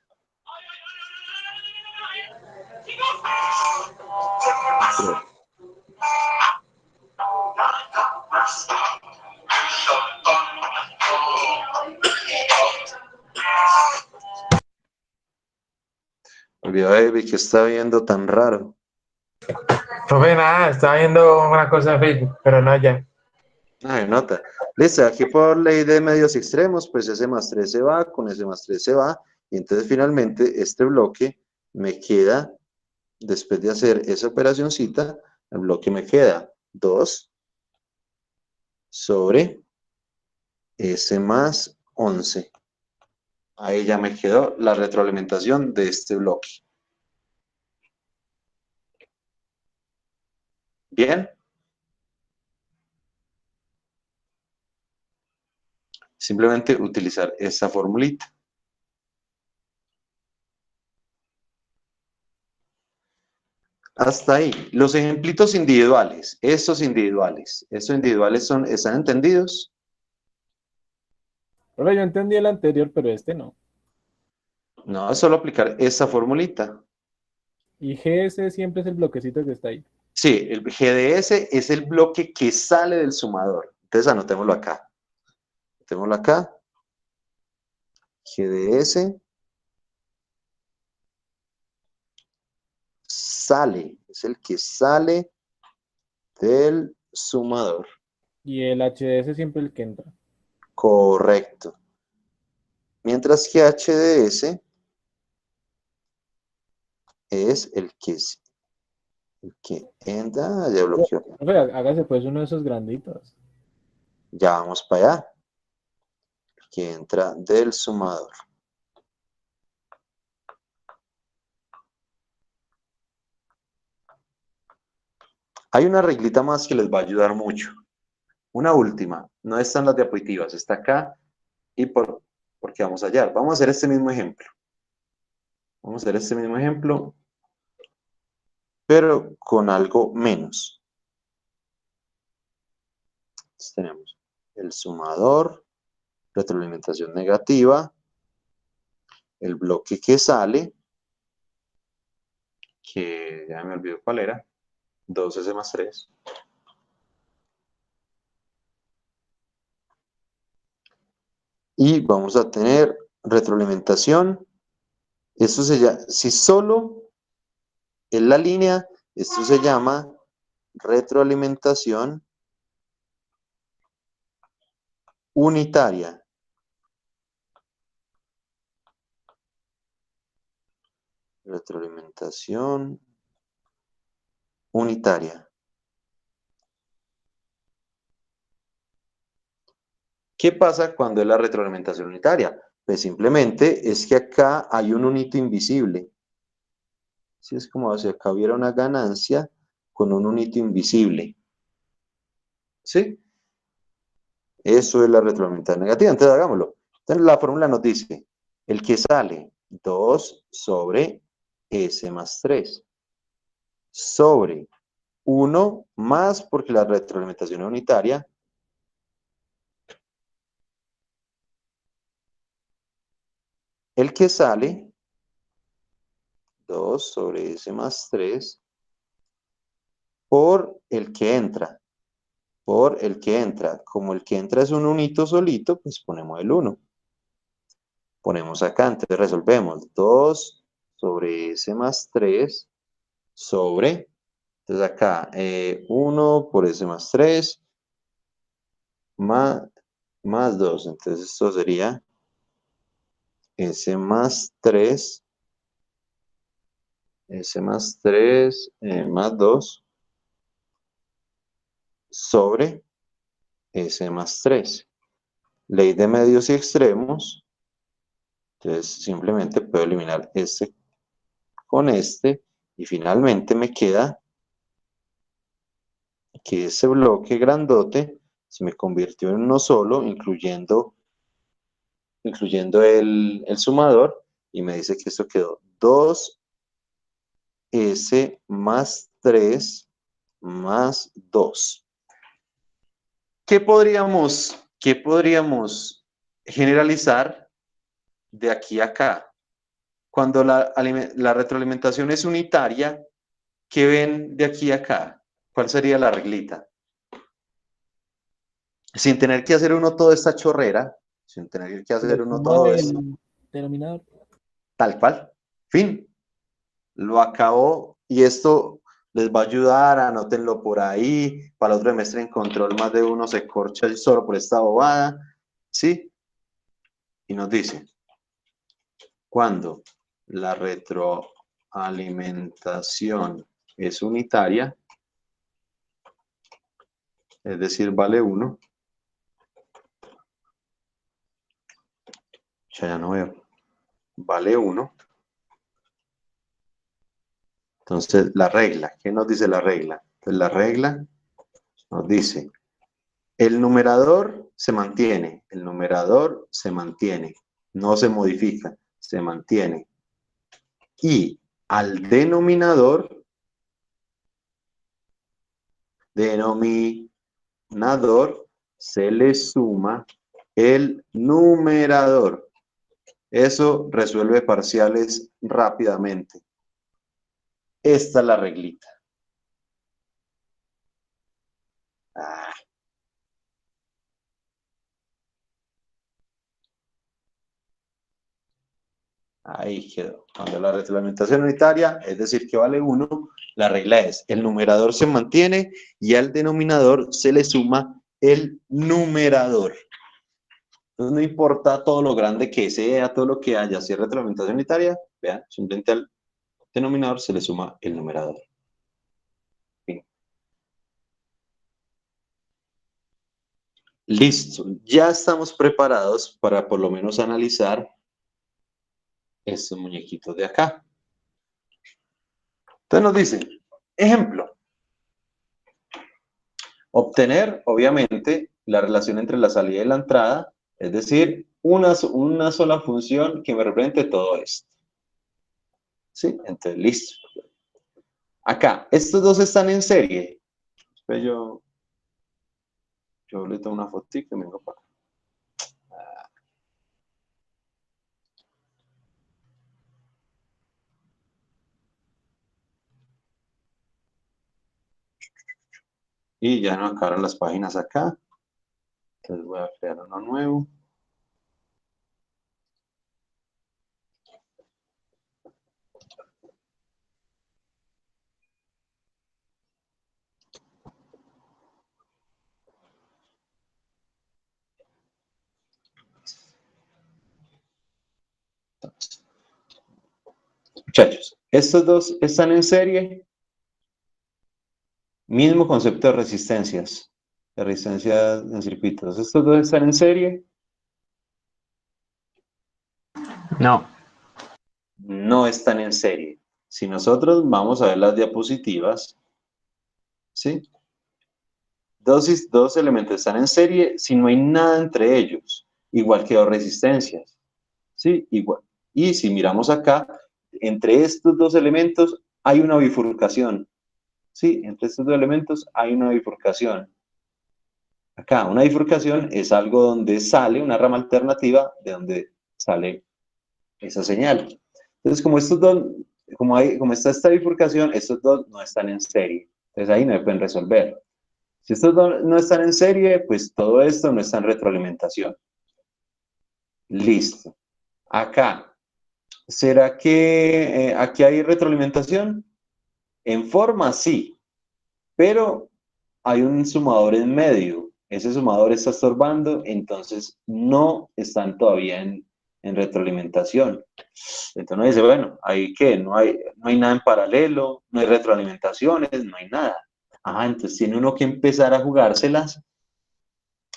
Speaker 1: Olvidó David que está viendo tan raro.
Speaker 4: Profe, nada, estaba viendo una cosa en Facebook, pero no ya.
Speaker 1: Ay, nota. Listo, aquí por ley de medios extremos, pues ese más 3 se va, con ese más 3 se va, y entonces finalmente este bloque me queda, después de hacer esa operacioncita, el bloque me queda 2 sobre S más 11. Ahí ya me quedó la retroalimentación de este bloque. Bien. Simplemente utilizar esta formulita. Hasta ahí. Los ejemplitos individuales, estos individuales ¿están entendidos?
Speaker 6: Profe, yo entendí el anterior, pero este no.
Speaker 1: No, es solo aplicar esta formulita.
Speaker 6: Y GS siempre es el bloquecito que está ahí.
Speaker 1: Sí, el GDS es el bloque que sale del sumador. Entonces anotémoslo acá. Anotémoslo acá. GDS sale, es el que sale del sumador.
Speaker 6: Y el HDS siempre el que entra.
Speaker 1: Correcto. Mientras que HDS es el que entra, ya bloqueó.
Speaker 6: Profe, hágase pues uno de esos granditos.
Speaker 1: Ya vamos para allá. El que entra del sumador. Hay una reglita más que les va a ayudar mucho. Una última, no está en las diapositivas, está acá y porque vamos a hallar. Vamos a hacer este mismo ejemplo. Vamos a hacer este mismo ejemplo, pero con algo menos. Entonces tenemos el sumador, retroalimentación negativa, el bloque que sale, que ya me olvidó cuál era, 2S más 3. Y vamos a tener retroalimentación. Esto se llama, si solo es la línea, esto se llama retroalimentación unitaria. Retroalimentación unitaria. ¿Qué pasa cuando es la retroalimentación unitaria? Pues simplemente es que acá hay un unito invisible. Si es como si acá hubiera una ganancia con un unito invisible. ¿Sí? Eso es la retroalimentación negativa. Entonces hagámoslo. Entonces la fórmula nos dice, el que sale 2 sobre S más 3 sobre 1 más, porque la retroalimentación es unitaria, el que sale 2 sobre S más 3 por el que entra. Por el que entra. Como el que entra es un unito solito, pues ponemos el 1. Ponemos acá, entonces resolvemos 2 sobre S más 3 sobre, entonces acá 1 por S más 3 más 2. Entonces esto sería S más 3 más 2 sobre S más 3. Ley de medios y extremos. Entonces simplemente puedo eliminar este con este y finalmente me queda que ese bloque grandote se me convirtió en uno solo, incluyendo el sumador, y me dice que esto quedó 2S más 3 más 2. ¿Qué podríamos generalizar de aquí a acá? Cuando la retroalimentación es unitaria, ¿qué ven de aquí a acá? ¿Cuál sería la reglita? Sin tener que hacer uno toda esta chorrera, sin tener que hacer
Speaker 6: Le
Speaker 1: uno
Speaker 6: sumo
Speaker 1: todo esto,
Speaker 6: el denominador.
Speaker 1: tal cual. Fin. Lo acabó y esto les va a ayudar, anótenlo por ahí, para el otro semestre en control más de uno se corcha solo por esta bobada, ¿sí? Y nos dice, cuando la retroalimentación es unitaria, es decir, vale 1, ya no veo, vale 1. Entonces, la regla, ¿qué nos dice la regla? Pues la regla nos dice, el numerador se mantiene, no se modifica, se mantiene. Y al denominador denominador se le suma el numerador. Eso resuelve parciales rápidamente. Esta es la reglita. Ahí quedó. Cuando la retroalimentación unitaria, es decir, que vale 1, la regla es, el numerador se mantiene y al denominador se le suma el numerador. Entonces no importa todo lo grande que sea, todo lo que haya, si es retroalimentación unitaria, vean, simplemente al denominador se le suma el numerador. Bien. Listo, ya estamos preparados para por lo menos analizar estos muñequitos de acá. Entonces nos dice, ejemplo, obtener, obviamente, la relación entre la salida y la entrada, es decir, una sola función que me represente todo esto. ¿Sí? Entonces, listo. Acá, estos dos están en serie. Después yo le tomo una fotito y me vengo para acá. Y ya no acabaron las páginas acá. Entonces voy a crear uno nuevo. Entonces, muchachos, estos dos están en serie. Mismo concepto de resistencias. De resistencias en circuitos. Estos dos están en serie.
Speaker 2: No.
Speaker 1: No están en serie. Si nosotros vamos a ver las diapositivas, ¿sí? Dos elementos están en serie si no hay nada entre ellos, igual que dos resistencias, ¿sí? Igual. Y si miramos acá, entre estos dos elementos hay una bifurcación, ¿sí? Entre estos dos elementos hay una bifurcación. Acá, una bifurcación es algo donde sale una rama alternativa de donde sale esa señal. Entonces, como estos dos, como está esta bifurcación, estos dos no están en serie. Entonces ahí no pueden resolver. Si estos dos no están en serie, pues todo esto no está en retroalimentación. Listo. Acá, ¿será que aquí hay retroalimentación? En forma sí, pero hay un sumador en medio. Ese sumador está estorbando, entonces no están todavía en retroalimentación. Entonces uno dice, bueno, ¿ahí qué? No hay nada en paralelo, no hay retroalimentaciones, no hay nada. Ah, entonces tiene uno que empezar a jugárselas,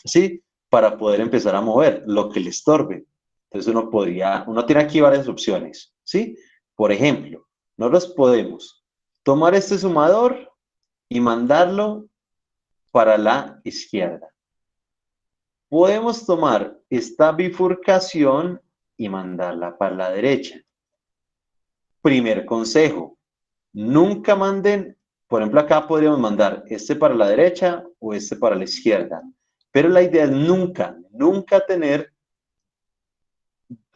Speaker 1: ¿sí? Para poder empezar a mover lo que le estorbe. Entonces uno tiene aquí varias opciones, ¿sí? Por ejemplo, nosotros podemos tomar este sumador y mandarlo para la izquierda. Podemos tomar esta bifurcación y mandarla para la derecha. Primer consejo, nunca manden, por ejemplo acá podríamos mandar este para la derecha o este para la izquierda, pero la idea es nunca tener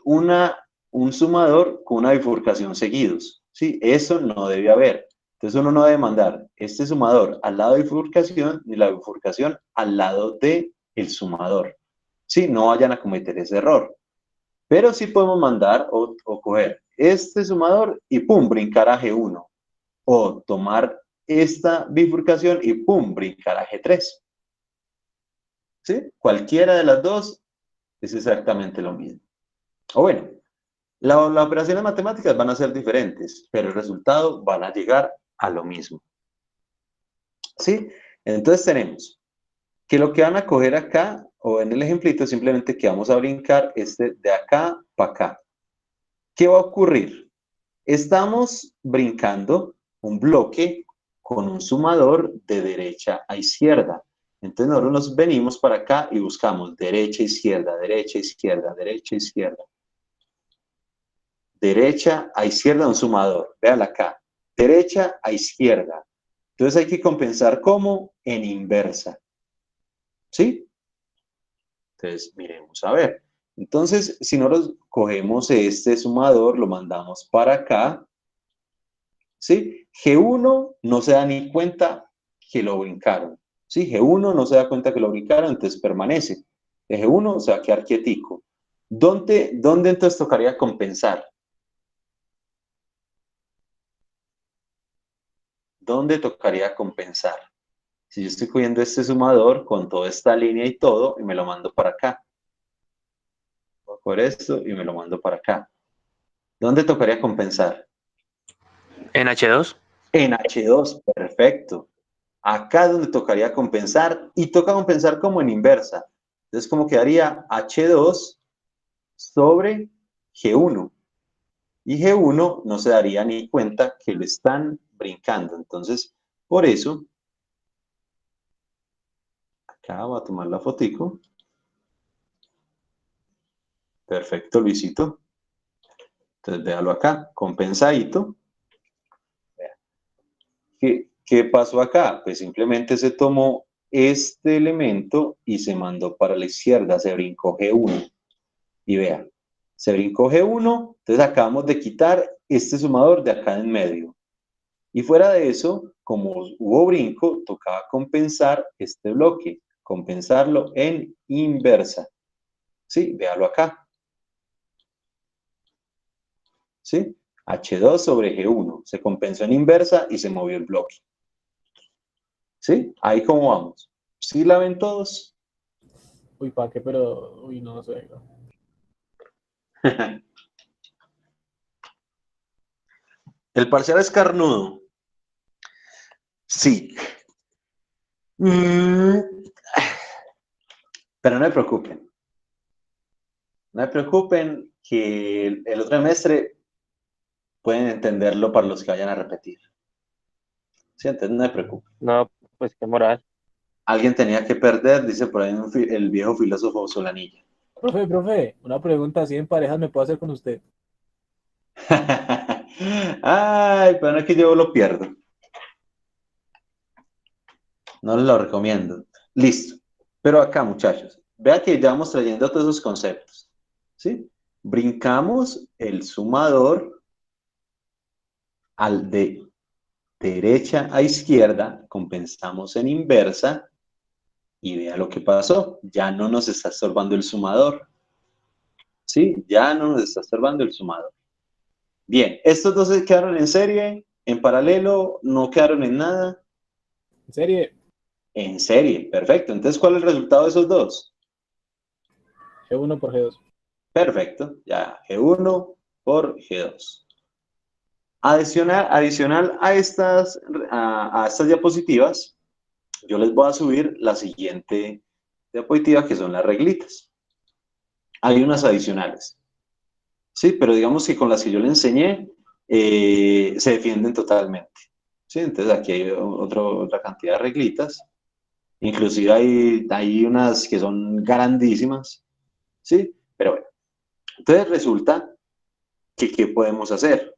Speaker 1: un sumador con una bifurcación seguidos, ¿sí? Eso no debe haber. Entonces uno no debe mandar este sumador al lado de bifurcación ni la bifurcación al lado del sumador. Sí, no vayan a cometer ese error. Pero sí podemos mandar o coger este sumador y pum, brincar a G1. O tomar esta bifurcación y pum, brincar a G3. ¿Sí? Cualquiera de las dos es exactamente lo mismo. O bueno, las operaciones matemáticas van a ser diferentes, pero el resultado van a llegar a lo mismo. ¿Sí? Entonces tenemos que lo que van a coger acá, o en el ejemplito, simplemente que vamos a brincar de acá para acá. ¿Qué va a ocurrir? Estamos brincando un bloque con un sumador de derecha a izquierda. Entonces nosotros nos venimos para acá y buscamos derecha, izquierda, derecha, izquierda, derecha, izquierda. Derecha a izquierda un sumador. Véanla acá. Derecha a izquierda. Entonces hay que compensar ¿cómo? En inversa. ¿Sí? Entonces, miremos a ver. Entonces, si nosotros cogemos este sumador, lo mandamos para acá, ¿sí? G1 no se da ni cuenta que lo brincaron, ¿sí? G1 no se da cuenta que lo brincaron, entonces permanece. G1 se va a quedar quietico. ¿Dónde entonces tocaría compensar? ¿Dónde tocaría compensar? Si yo estoy cogiendo este sumador con toda esta línea y todo, y me lo mando para acá. Voy a coger esto y me lo mando para acá. ¿Dónde tocaría compensar?
Speaker 7: En H2.
Speaker 1: En H2, perfecto. Acá es donde tocaría compensar, y toca compensar como en inversa. Entonces, ¿cómo quedaría? H2 sobre G1. Y G1 no se daría ni cuenta que lo están brincando. Entonces, por eso, acá voy a tomar la fotico. Perfecto, Luisito. Entonces, véalo acá, compensadito. ¿Qué pasó acá? Pues simplemente se tomó este elemento y se mandó para la izquierda, se brincó G1. Y vea, se brincó G1, entonces acabamos de quitar este sumador de acá en medio. Y fuera de eso, como hubo brinco, tocaba compensar este bloque, compensarlo en inversa. ¿Sí? Véalo acá. ¿Sí? H2 sobre G1. Se compensó en inversa y se movió el bloque. ¿Sí? Ahí cómo vamos. ¿Sí la ven todos?
Speaker 6: Uy, ¿para qué? Pero, uy, no sé.
Speaker 1: ¿El parcial es carnudo? Sí. Pero no se preocupen. No se preocupen que el otro semestre pueden entenderlo para los que vayan a repetir. ¿Sí? Entonces no se preocupen.
Speaker 3: No, pues qué moral.
Speaker 1: Alguien tenía que perder, dice por ahí el viejo filósofo Solanilla.
Speaker 6: Profe, una pregunta así en parejas me puedo hacer con usted.
Speaker 1: Ay, pero no es que yo lo pierdo. No les lo recomiendo. Listo. Pero acá, muchachos, vea que ya vamos trayendo todos esos conceptos. ¿Sí? Brincamos el sumador al de derecha a izquierda, compensamos en inversa y vea lo que pasó. Ya no nos está estorbando el sumador. ¿Sí? Ya no nos está estorbando el sumador. Bien, estos dos se quedaron en serie, en paralelo, no quedaron en nada.
Speaker 6: En serie,
Speaker 1: En serie, perfecto. Entonces, ¿cuál es el resultado de esos dos?
Speaker 6: G1 por G2.
Speaker 1: Perfecto, ya G1 por G2. Adicional a estas diapositivas, yo les voy a subir la siguiente diapositiva, que son las reglitas. Hay unas adicionales. Sí, pero digamos que con las que yo le enseñé, se defienden totalmente. Sí, entonces aquí hay otra cantidad de reglitas. Inclusive hay unas que son grandísimas. Sí, pero bueno. Entonces resulta que ¿qué podemos hacer?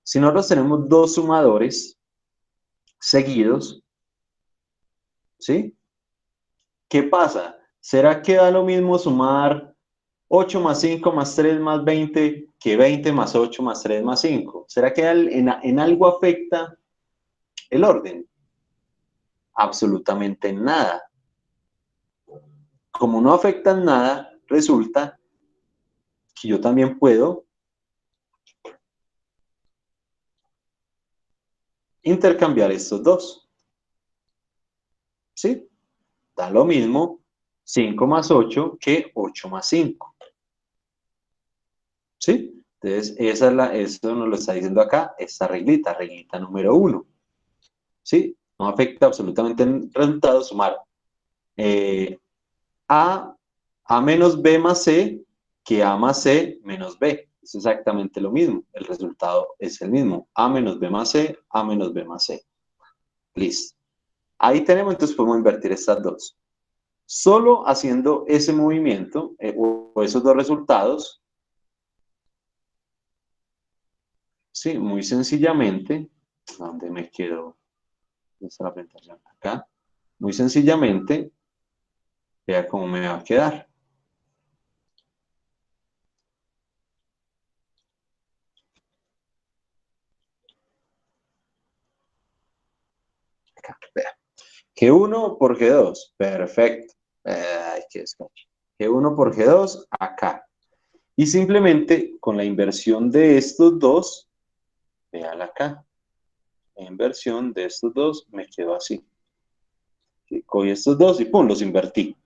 Speaker 1: Si nosotros tenemos dos sumadores seguidos, ¿sí? ¿Qué pasa? ¿Será que da lo mismo sumar 8 más 5 más 3 más 20 que 20 más 8 más 3 más 5? ¿Será que en algo afecta el orden? Absolutamente nada. Como no afecta en nada, resulta que yo también puedo intercambiar estos dos. ¿Sí? Da lo mismo 5 más 8 que 8 más 5. ¿Sí? Entonces, eso nos lo está diciendo acá, esta reglita número 1. ¿Sí? No afecta absolutamente el resultado sumar A, A menos B más C que A más C menos B. Es exactamente lo mismo. El resultado es el mismo. A menos B más C, A menos B más C. Listo. Ahí tenemos, entonces podemos invertir estas dos. Solo haciendo ese movimiento o esos dos resultados, sí, muy sencillamente, ¿dónde me quedo? Esta es la presentación. Acá, muy sencillamente, vea cómo me va a quedar. Acá, vea. G1 por G2, perfecto. Ay, qué descacho. G1 por G2, acá. Y simplemente con la inversión de estos dos, véala acá. La inversión de estos dos me quedó así. ¿Sí? Cogí estos dos y pum, los invertí.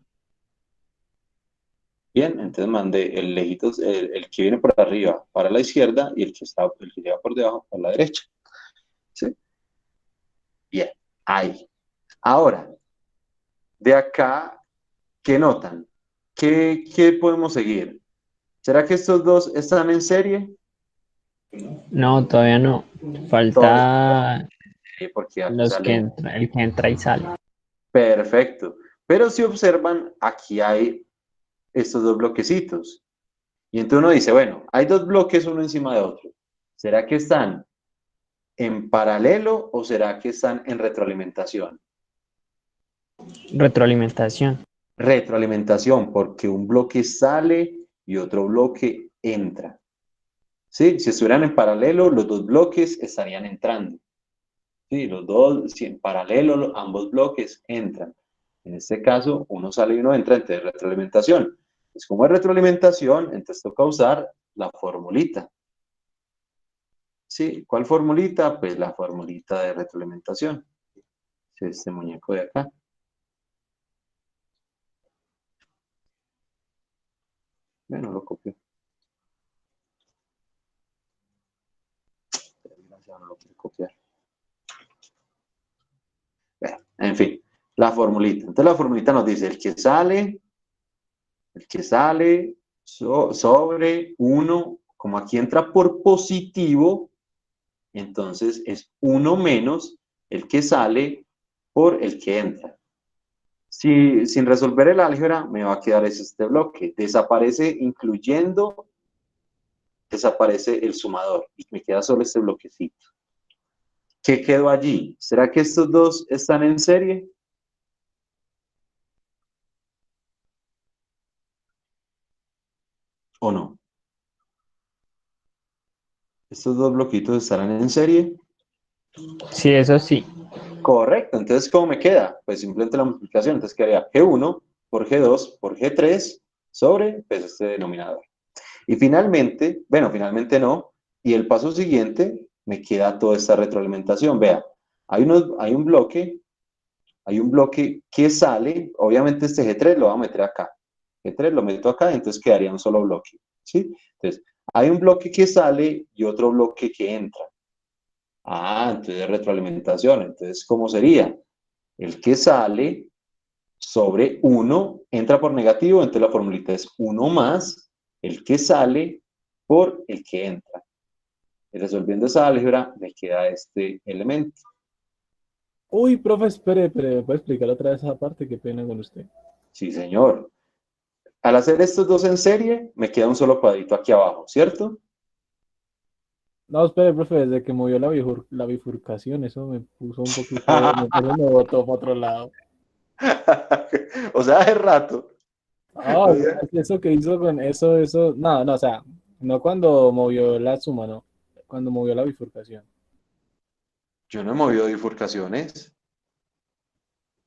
Speaker 1: Bien, entonces mandé el lejito, el que viene por arriba para la izquierda y el que lleva por debajo para la derecha. ¿Sí? Bien, ahí. Ahora, de acá, ¿qué notan? ¿Qué podemos seguir? ¿Será que estos dos están en serie?
Speaker 2: No, todavía no.
Speaker 1: Todavía
Speaker 2: Falta
Speaker 1: sí, porque aquí
Speaker 2: los que
Speaker 1: sale.
Speaker 2: entra, el que entra y sale.
Speaker 1: Perfecto. Pero si observan, aquí hay estos dos bloquecitos. Y entonces uno dice, bueno, hay dos bloques uno encima de otro. ¿Será que están en paralelo o será que están en retroalimentación?
Speaker 2: Retroalimentación.
Speaker 1: Retroalimentación, porque un bloque sale y otro bloque entra. ¿Sí? Si estuvieran en paralelo, los dos bloques estarían entrando. ¿Sí? Los dos, si en paralelo, ambos bloques entran. En este caso, uno sale y uno entra, entonces retroalimentación. Pues como es retroalimentación, entonces toca usar la formulita. ¿Sí? ¿Cuál formulita? Pues la formulita de retroalimentación. Este muñeco de acá. Bueno, lo copio. Gracias, no lo quiero copiar. Bueno, en fin, la formulita. Entonces la formulita nos dice el que sale sobre 1, como aquí entra por positivo, entonces es 1 menos el que sale por el que entra. Si, sin resolver el álgebra, me va a quedar este bloque. Desaparece incluyendo, desaparece el sumador y me queda solo este bloquecito. ¿Qué quedó allí? ¿Será que estos dos están en serie? ¿O no? ¿Estos dos bloquitos estarán en serie?
Speaker 2: Sí, eso sí.
Speaker 1: Correcto. Entonces, ¿cómo me queda? Pues simplemente la multiplicación. Entonces quedaría G1 por G2 por G3 sobre pues, este denominador. Y finalmente, bueno, finalmente no. Y el paso siguiente me queda toda esta retroalimentación. Vea, hay un bloque que sale. Obviamente este G3 lo voy a meter acá. G3 lo meto acá, entonces quedaría un solo bloque. ¿Sí? Entonces, hay un bloque que sale y otro bloque que entra. Ah, entonces retroalimentación. Entonces, ¿cómo sería? El que sale sobre 1 entra por negativo, entonces la formulita es 1 más el que sale por el que entra. Y resolviendo esa álgebra, me queda este elemento.
Speaker 6: Uy, profe, espere, ¿me puede explicar otra vez esa parte? Qué pena con usted.
Speaker 1: Sí, señor. Al hacer estos dos en serie, me queda un solo cuadrito aquí abajo, ¿cierto?
Speaker 6: No, espere, profe, desde que movió la bifurcación, eso me puso un poquito, me botó para otro lado.
Speaker 1: O sea, hace rato.
Speaker 6: Ah,
Speaker 1: O sea,
Speaker 6: eso que hizo con eso, no, no, o sea, no cuando movió la suma, no, cuando movió la bifurcación.
Speaker 1: yo no he movido bifurcaciones.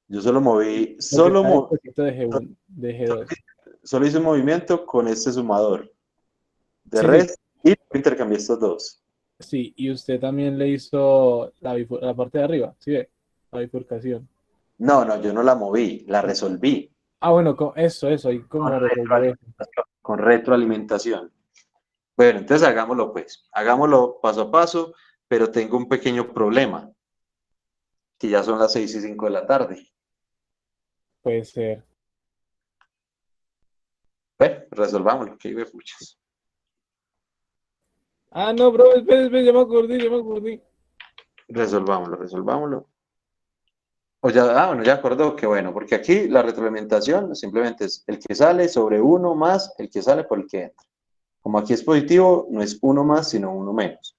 Speaker 1: Yo solo moví,
Speaker 6: Porque está después de G1, de G2.
Speaker 1: solo hice un movimiento con este sumador. De
Speaker 6: Sí, sí,
Speaker 1: resto, y intercambié estos dos.
Speaker 6: sí, y usted también le hizo la parte de arriba, ¿sí ve? La bifurcación.
Speaker 1: No, no, yo no la moví, la resolví
Speaker 6: Ah, bueno, eso, ahí
Speaker 1: con
Speaker 6: como resolvió eso.
Speaker 1: retroalimentación. Con retroalimentación. Bueno, entonces hagámoslo pues. Hagámoslo paso a paso, pero tengo un pequeño problema, que ya son las 6:05 de la tarde.
Speaker 6: Puede ser.
Speaker 1: Bueno, resolvámoslo, que hay muchas.
Speaker 6: Ah, no, bro, espere, ya me acordé.
Speaker 1: Resolvámoslo. O ya, bueno, ya acordó que bueno, porque aquí la retroalimentación simplemente es el que sale sobre 1 más el que sale por el que entra. Como aquí es positivo, no es 1 más, sino 1 menos.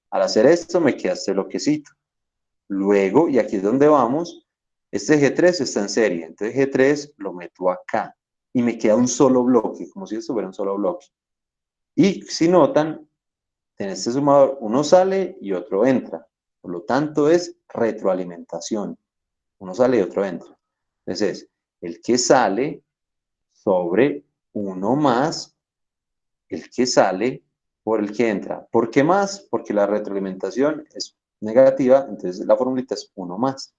Speaker 1: Al hacer esto, me queda este bloquecito. Luego, y aquí es donde vamos, este G3 está en serie, entonces G3 lo meto acá y me queda un solo bloque, como si esto fuera un solo bloque. Y si notan, en este sumador uno sale y otro entra, por lo tanto es retroalimentación. Uno sale y otro entra. Entonces es el que sale sobre uno más el que sale por el que entra. ¿Por qué más? Porque la retroalimentación es negativa, entonces la formulita es uno más.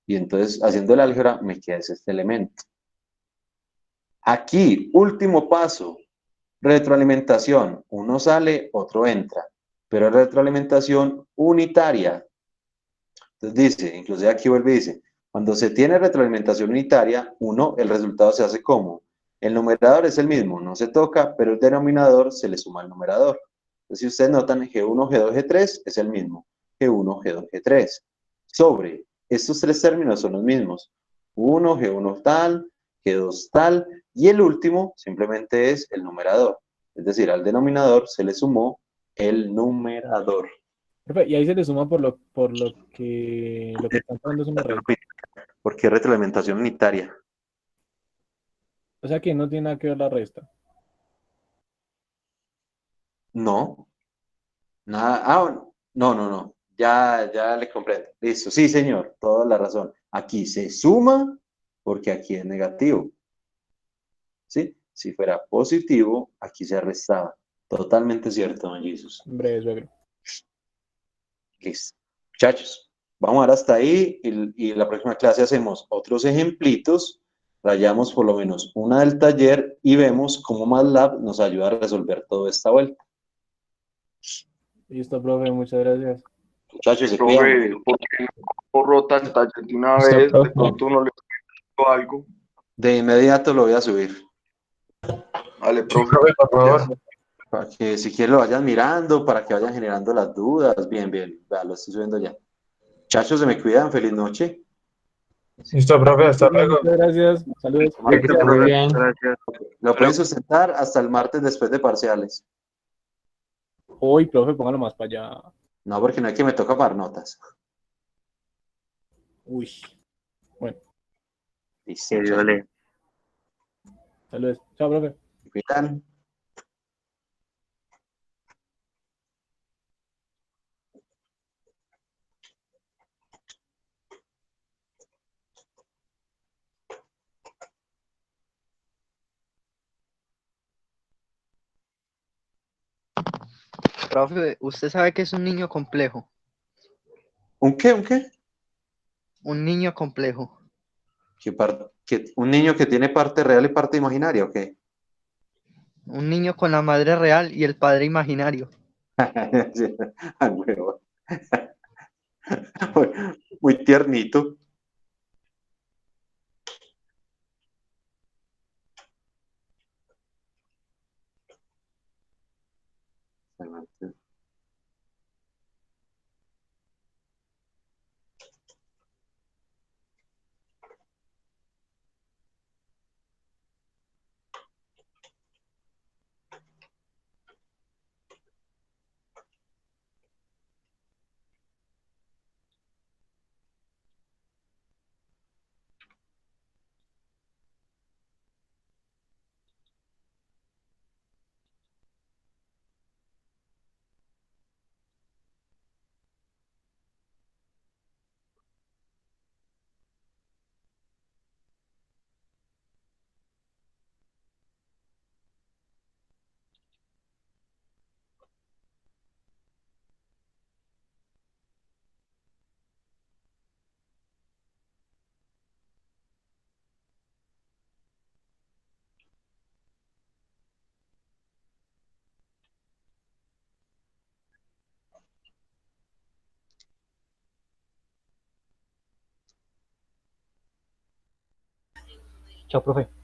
Speaker 1: Y entonces, haciendo el álgebra, me queda este elemento. Aquí, último paso, retroalimentación. Uno sale, otro entra. Pero es retroalimentación unitaria. Entonces dice, inclusive aquí vuelve y dice, cuando se tiene retroalimentación unitaria, uno, el resultado se hace como, el numerador es el mismo, no se toca, pero el denominador se le suma al numerador. Entonces, si ustedes notan, G1, G2, G3 es el mismo, G1, G2, G3. Sobre, estos tres términos son los mismos, 1, G1 tal, G2 tal, y el último simplemente es el numerador. Es decir, al denominador se le sumó el numerador.
Speaker 6: Profe, y ahí se le suma lo que están dando es una red.
Speaker 1: Porque es retroalimentación unitaria.
Speaker 6: O sea que no tiene nada que ver la resta.
Speaker 1: No, nada. Ah, bueno. No, no, no. Ya le comprendo. Listo. Sí, señor. Toda la razón. Aquí se suma porque aquí es negativo. ¿Sí? Si fuera positivo, aquí se restaba. Totalmente cierto, don Jesús.
Speaker 6: Breve, suegro.
Speaker 1: Listo. Muchachos, vamos a ver hasta ahí y la próxima clase hacemos otros ejemplitos, rayamos por lo menos una del taller y vemos cómo MATLAB nos ayuda a resolver toda esta vuelta.
Speaker 6: Listo, profe, muchas gracias.
Speaker 1: Muchachos, se cuidan.
Speaker 8: Profe, ¿por qué no rota el taller de una
Speaker 2: Listo,
Speaker 8: vez? De
Speaker 2: profe.
Speaker 8: pronto uno le escribió algo.
Speaker 1: De inmediato lo voy a subir.
Speaker 8: Vale,
Speaker 4: Sí,
Speaker 8: profe.
Speaker 4: profe, por favor.
Speaker 1: Para que si quieren lo vayan mirando, para que vayan generando las dudas. Bien, bien. Vea, lo estoy subiendo ya. Muchachos, se me cuidan. Feliz noche.
Speaker 4: Listo, profe, hasta luego.
Speaker 6: Muchas gracias. Saludos.
Speaker 2: Que esté muy bien.
Speaker 7: Gracias.
Speaker 1: Lo pueden sustentar hasta el martes después de parciales.
Speaker 6: Uy, profe, póngalo más para allá.
Speaker 1: No, porque no hay que me toca para notas.
Speaker 6: Uy. Bueno,
Speaker 1: Listo,
Speaker 7: Que Dios
Speaker 1: muchachos.
Speaker 7: le
Speaker 6: saludos. Chao, profe.
Speaker 1: Se cuidan.
Speaker 3: Profe, usted sabe que es un niño complejo.
Speaker 1: ¿Un qué? ¿Un qué?
Speaker 3: Un niño complejo.
Speaker 1: ¿Un niño que tiene parte real y parte imaginaria o qué?
Speaker 3: Un niño con la madre real y el padre imaginario.
Speaker 1: Ah, huevo. Muy, muy tiernito.
Speaker 6: Chao, profe.